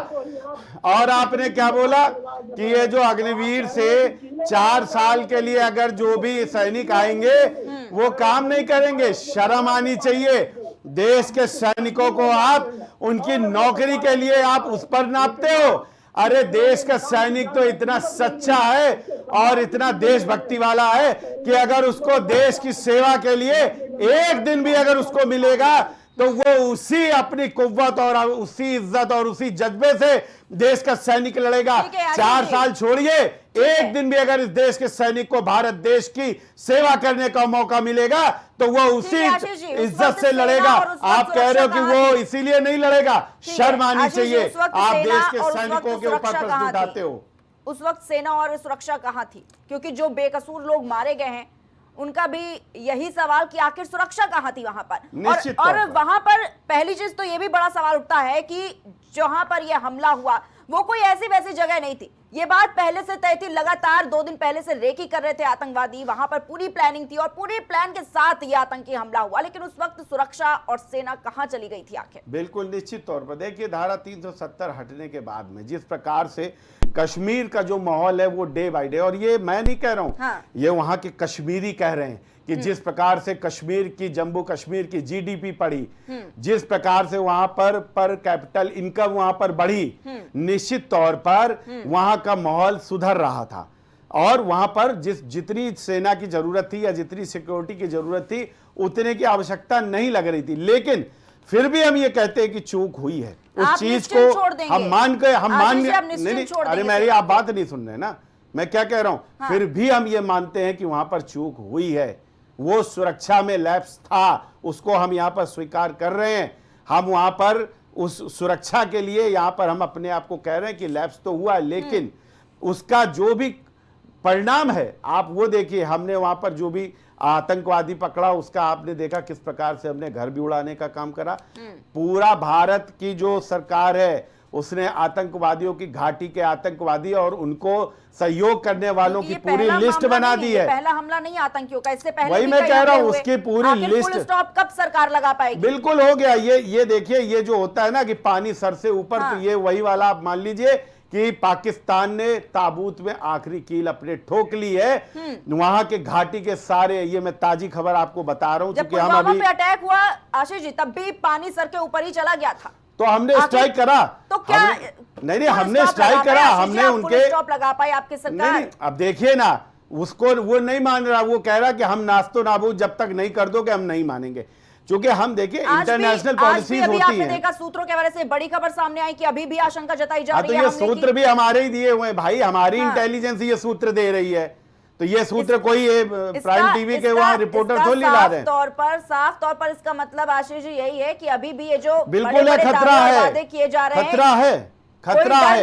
और आपने क्या बोला कि ये जो अग्निवीर से 4 साल के लिए अगर जो भी सैनिक आएंगे वो काम नहीं करेंगे, शर्म आनी चाहिए। देश के सैनिकों को आप उनकी नौकरी के लिए आप उस पर नापते हो। अरे देश का सैनिक तो इतना सच्चा है और इतना देशभक्ति वाला है कि अगर उसको देश की सेवा के लिए एक दिन भी अगर उसको मिलेगा तो वो उसी अपनी कुव्वत और उसी इज्जत और उसी जज्बे से देश का सैनिक लड़ेगा। 4 साल छोड़िए, एक दिन भी अगर इस देश के सैनिक को भारत देश की सेवा करने का मौका मिलेगा तो वो उसी इज्जत से लड़ेगा। आप कह रहे हो कि वो इसीलिए नहीं लड़ेगा, शर्म आनी चाहिए। आप देश के सैनिकों के ऊपर प्रश्न उठाते हो। उस वक्त सेना और सुरक्षा कहाँ थी? क्योंकि जो बेकसूर लोग मारे गए हैं उनका भी यही सवाल कि आखिर सुरक्षा कहाँ थी वहां पर। और वहां पर पहली चीज तो ये भी बड़ा सवाल उठता है कि जहां पर यह हमला हुआ वो कोई ऐसी वैसी जगह नहीं थी। ये बात पहले से तय थी, लगातार 2 दिन पहले से रेकी कर रहे थे आतंकवादी, वहां पर पूरी प्लानिंग थी और पूरी प्लान के साथ ये आतंकी हमला हुआ। लेकिन उस वक्त सुरक्षा और सेना कहां चली गई थी आखिर? बिल्कुल निश्चित तौर पर देखिए, धारा 370 हटने के बाद में जिस प्रकार से कश्मीर का जो माहौल है वो डे बाय डे, और ये मैं नहीं कह रहा हूं, हाँ। ये वहां के कश्मीरी कह रहे हैं कि जिस प्रकार से कश्मीर की, जम्मू कश्मीर की जीडीपी बढ़ी, जिस प्रकार से वहां पर कैपिटल इनकम वहां पर बढ़ी, निश्चित तौर पर वहां का माहौल सुधर रहा था। और वहां पर जितनी सेना की जरूरत थी या जितनी सिक्योरिटी की जरूरत थी उतने की आवश्यकता नहीं लग रही थी। लेकिन फिर भी हम ये कहते हैं कि चूक हुई है। उस चीज को हम मान नहीं, अरे मेरी आप बात नहीं सुन रहे ना, मैं क्या कह रहा हूं। हाँ। फिर भी हम ये मानते हैं कि वहां पर चूक हुई है, वो सुरक्षा में लैप्स था, उसको हम यहां पर स्वीकार कर रहे हैं। हम वहां पर उस सुरक्षा के लिए यहाँ पर हम अपने आप को कह रहे हैं कि लैप्स तो हुआ, लेकिन उसका जो भी परिणाम है आप वो देखिए। हमने वहां पर जो भी आतंकवादी पकड़ा उसका आपने देखा किस प्रकार से हमने घर भी उड़ाने का काम करा। पूरा भारत की जो सरकार है उसने आतंकवादियों की घाटी के आतंकवादी और उनको सहयोग करने वालों की पूरी लिस्ट बना दी है। पहला हमला नहीं आतंकियों का, इससे पहले वही मैं कह रहा हूं, उसकी पूरी लिस्ट। फुल स्टॉप कब सरकार लगा पाएगी? बिल्कुल हो गया। ये देखिए, ये जो होता है ना कि पानी सर से ऊपर, तो ये वही वाला आप मान लीजिए कि पाकिस्तान ने ताबूत में आखिरी कील अपने ठोक ली है। वहां के घाटी के सारे, ये मैं ताजी खबर आपको बता रहा हूं, जब पुलवामा पे अटैक हुआ आशीष जी, तब भी पानी सर के ऊपर ही चला गया था, तो हमने स्ट्राइक करा। तो क्या नहीं, हमने स्ट्राइक करा, हमने उनके स्टॉप लगा पाई आपकी सरकार? नहीं, अब देखिए ना, उसको वो नहीं मान रहा, वो कह रहा कि हम नास्तो नाबूद जब तक नहीं कर दोगे हम नहीं मानेंगे। क्योंकि हम देखिए इंटरनेशनल पॉलिसीज होती हैं। देखा सूत्रों के बारे से बड़ी खबर सामने आई कि अभी भी आशंका जताई जा रही है। तो ये सूत्र भी हमारे ही दिए हुए हैं भाई, हमारी इंटेलिजेंस ये सूत्र दे रही है। तो ये सूत्र कोई प्राइम टीवी के वहां रिपोर्टर थोड़ी ला रहे हैं। साफ तौर पर इसका मतलब आशीष जी यही है कि अभी भी ये जो बिल्कुल है, खतरा है, किए जा रहे हैं, खतरा है, खतरा है।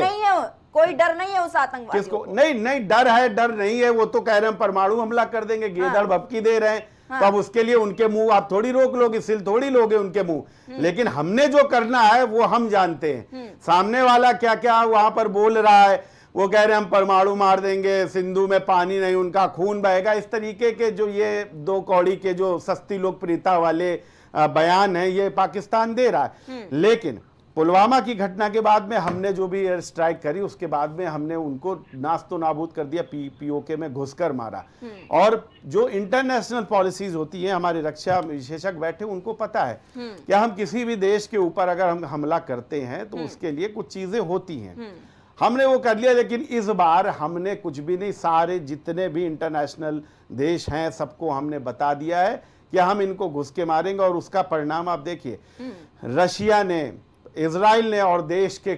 कोई डर नहीं है उस आतंकवादी किसको? नहीं, डर है, डर नहीं है। वो तो कह रहे हैं परमाणु हमला कर देंगे, गेदड़ भपकी दे रहे हैं। तो अब उसके लिए उनके मुंह आप थोड़ी रोक लोगे, सिल थोड़ी लोगे उनके मुंह। लेकिन हमने जो करना है वो हम जानते हैं। सामने वाला क्या क्या वहां पर बोल रहा है, वो कह रहे हैं हम परमाणु मार देंगे, सिंधु में पानी नहीं, उनका खून बहेगा। इस तरीके के जो ये दो कौड़ी के जो सस्ती लोकप्रियता वाले बयान है, ये पाकिस्तान दे रहा है। लेकिन पुलवामा की घटना के बाद में हमने जो भी एयर स्ट्राइक करी, उसके बाद में हमने उनको नास्तो नाबूद कर दिया, पीओके में घुसकर मारा। और जो इंटरनेशनल पॉलिसीज होती हैं, हमारे रक्षा विशेषज्ञ बैठे उनको पता है कि हम किसी भी देश के ऊपर अगर हम हमला करते हैं तो उसके लिए कुछ चीजें होती हैं। हमने वो कर लिया, लेकिन इस बार हमने कुछ भी नहीं, सारे जितने भी इंटरनेशनल देश हैं सबको हमने बता दिया है कि हम इनको घुस के मारेंगे। और उसका परिणाम आप देखिए, रशिया ने, इजराइल ने और देश के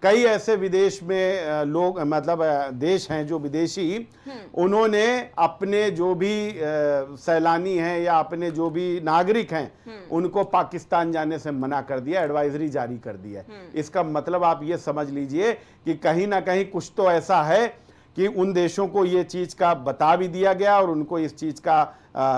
कई ऐसे विदेश में लोग, मतलब देश हैं जो विदेशी, उन्होंने अपने जो भी सैलानी हैं या अपने जो भी नागरिक हैं उनको पाकिस्तान जाने से मना कर दिया, एडवाइजरी जारी कर दिया। इसका मतलब आप ये समझ लीजिए कि कहीं ना कहीं कुछ तो ऐसा है कि उन देशों को ये चीज का बता भी दिया गया और उनको इस चीज का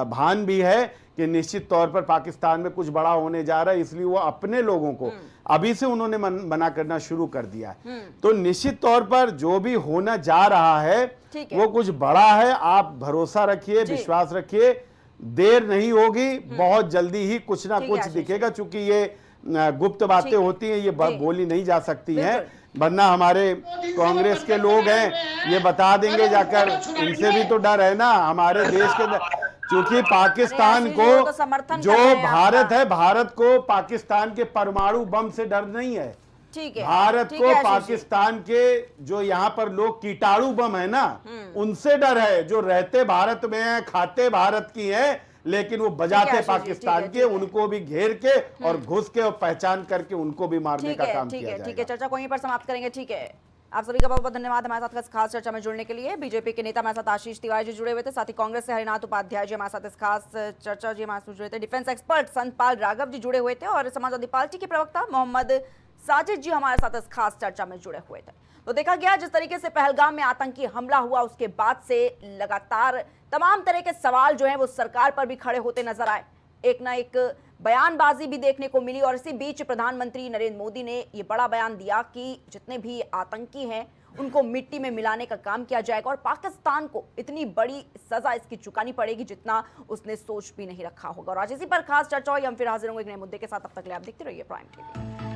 भान भी है कि निश्चित तौर पर पाकिस्तान में कुछ बड़ा होने जा रहा है, इसलिए वो अपने लोगों को अभी से उन्होंने मना करना शुरू कर दिया है। तो निश्चित तौर पर जो भी होना जा रहा है वो कुछ बड़ा है। आप भरोसा रखिए, विश्वास रखिए, देर नहीं होगी, बहुत जल्दी ही कुछ ना कुछ दिखेगा। चूंकि ये गुप्त बातें होती हैं, ये बोली नहीं जा सकती हैं, वरना हमारे कांग्रेस के लोग हैं ये बता देंगे जाकर। इनसे भी तो डर है ना हमारे देश के अंदर, क्योंकि पाकिस्तान को जो भारत है, भारत को पाकिस्तान के परमाणु बम से डर नहीं है। भारत को पाकिस्तान के जो यहाँ पर लोग कीटाणु बम है ना, उनसे डर है, जो रहते भारत में है, खाते भारत की है, लेकिन वो बजाते पाकिस्तान के। उनको भी घेर के और घुस के और पहचान करके उनको भी मारने का काम किया जाएगा। ठीक है, चर्चा को यहीं पर समाप्त करेंगे। ठीक है, आप सभी का बहुत बहुत धन्यवाद हमारे साथ खास चर्चा में जुड़ने के लिए। बीजेपी के नेता हमारे साथ आशीष तिवारी जी जुड़े हुए थे, साथ ही कांग्रेस से हरिनाथ उपाध्याय जी हमारे साथ इस खास चर्चा जी हमारे साथ जुड़े थे। डिफेंस एक्सपर्ट संतपाल राघव जी जुड़े हुए थे और समाजवादी पार्टी के प्रवक्ता मोहम्मद साजिद जी हमारे साथ इस खास चर्चा में जुड़े हुए थे। तो देखा गया जिस तरीके से पहलगाम में आतंकी हमला हुआ, उसके बाद से लगातार तमाम तरह के सवाल जो हैं वो सरकार पर भी खड़े होते नजर आए। एक ना एक बयानबाजी भी देखने को मिली और इसी बीच प्रधानमंत्री नरेंद्र मोदी ने ये बड़ा बयान दिया कि जितने भी आतंकी हैं उनको मिट्टी में मिलाने का काम किया जाएगा और पाकिस्तान को इतनी बड़ी सजा इसकी चुकानी पड़ेगी जितना उसने सोच भी नहीं रखा होगा। और आज इसी पर खास चर्चा हुई। हम फिर हाजिर होंगे एक नए मुद्दे के साथ, तब तक के लिए आप देखते रहिए प्राइम टीवी।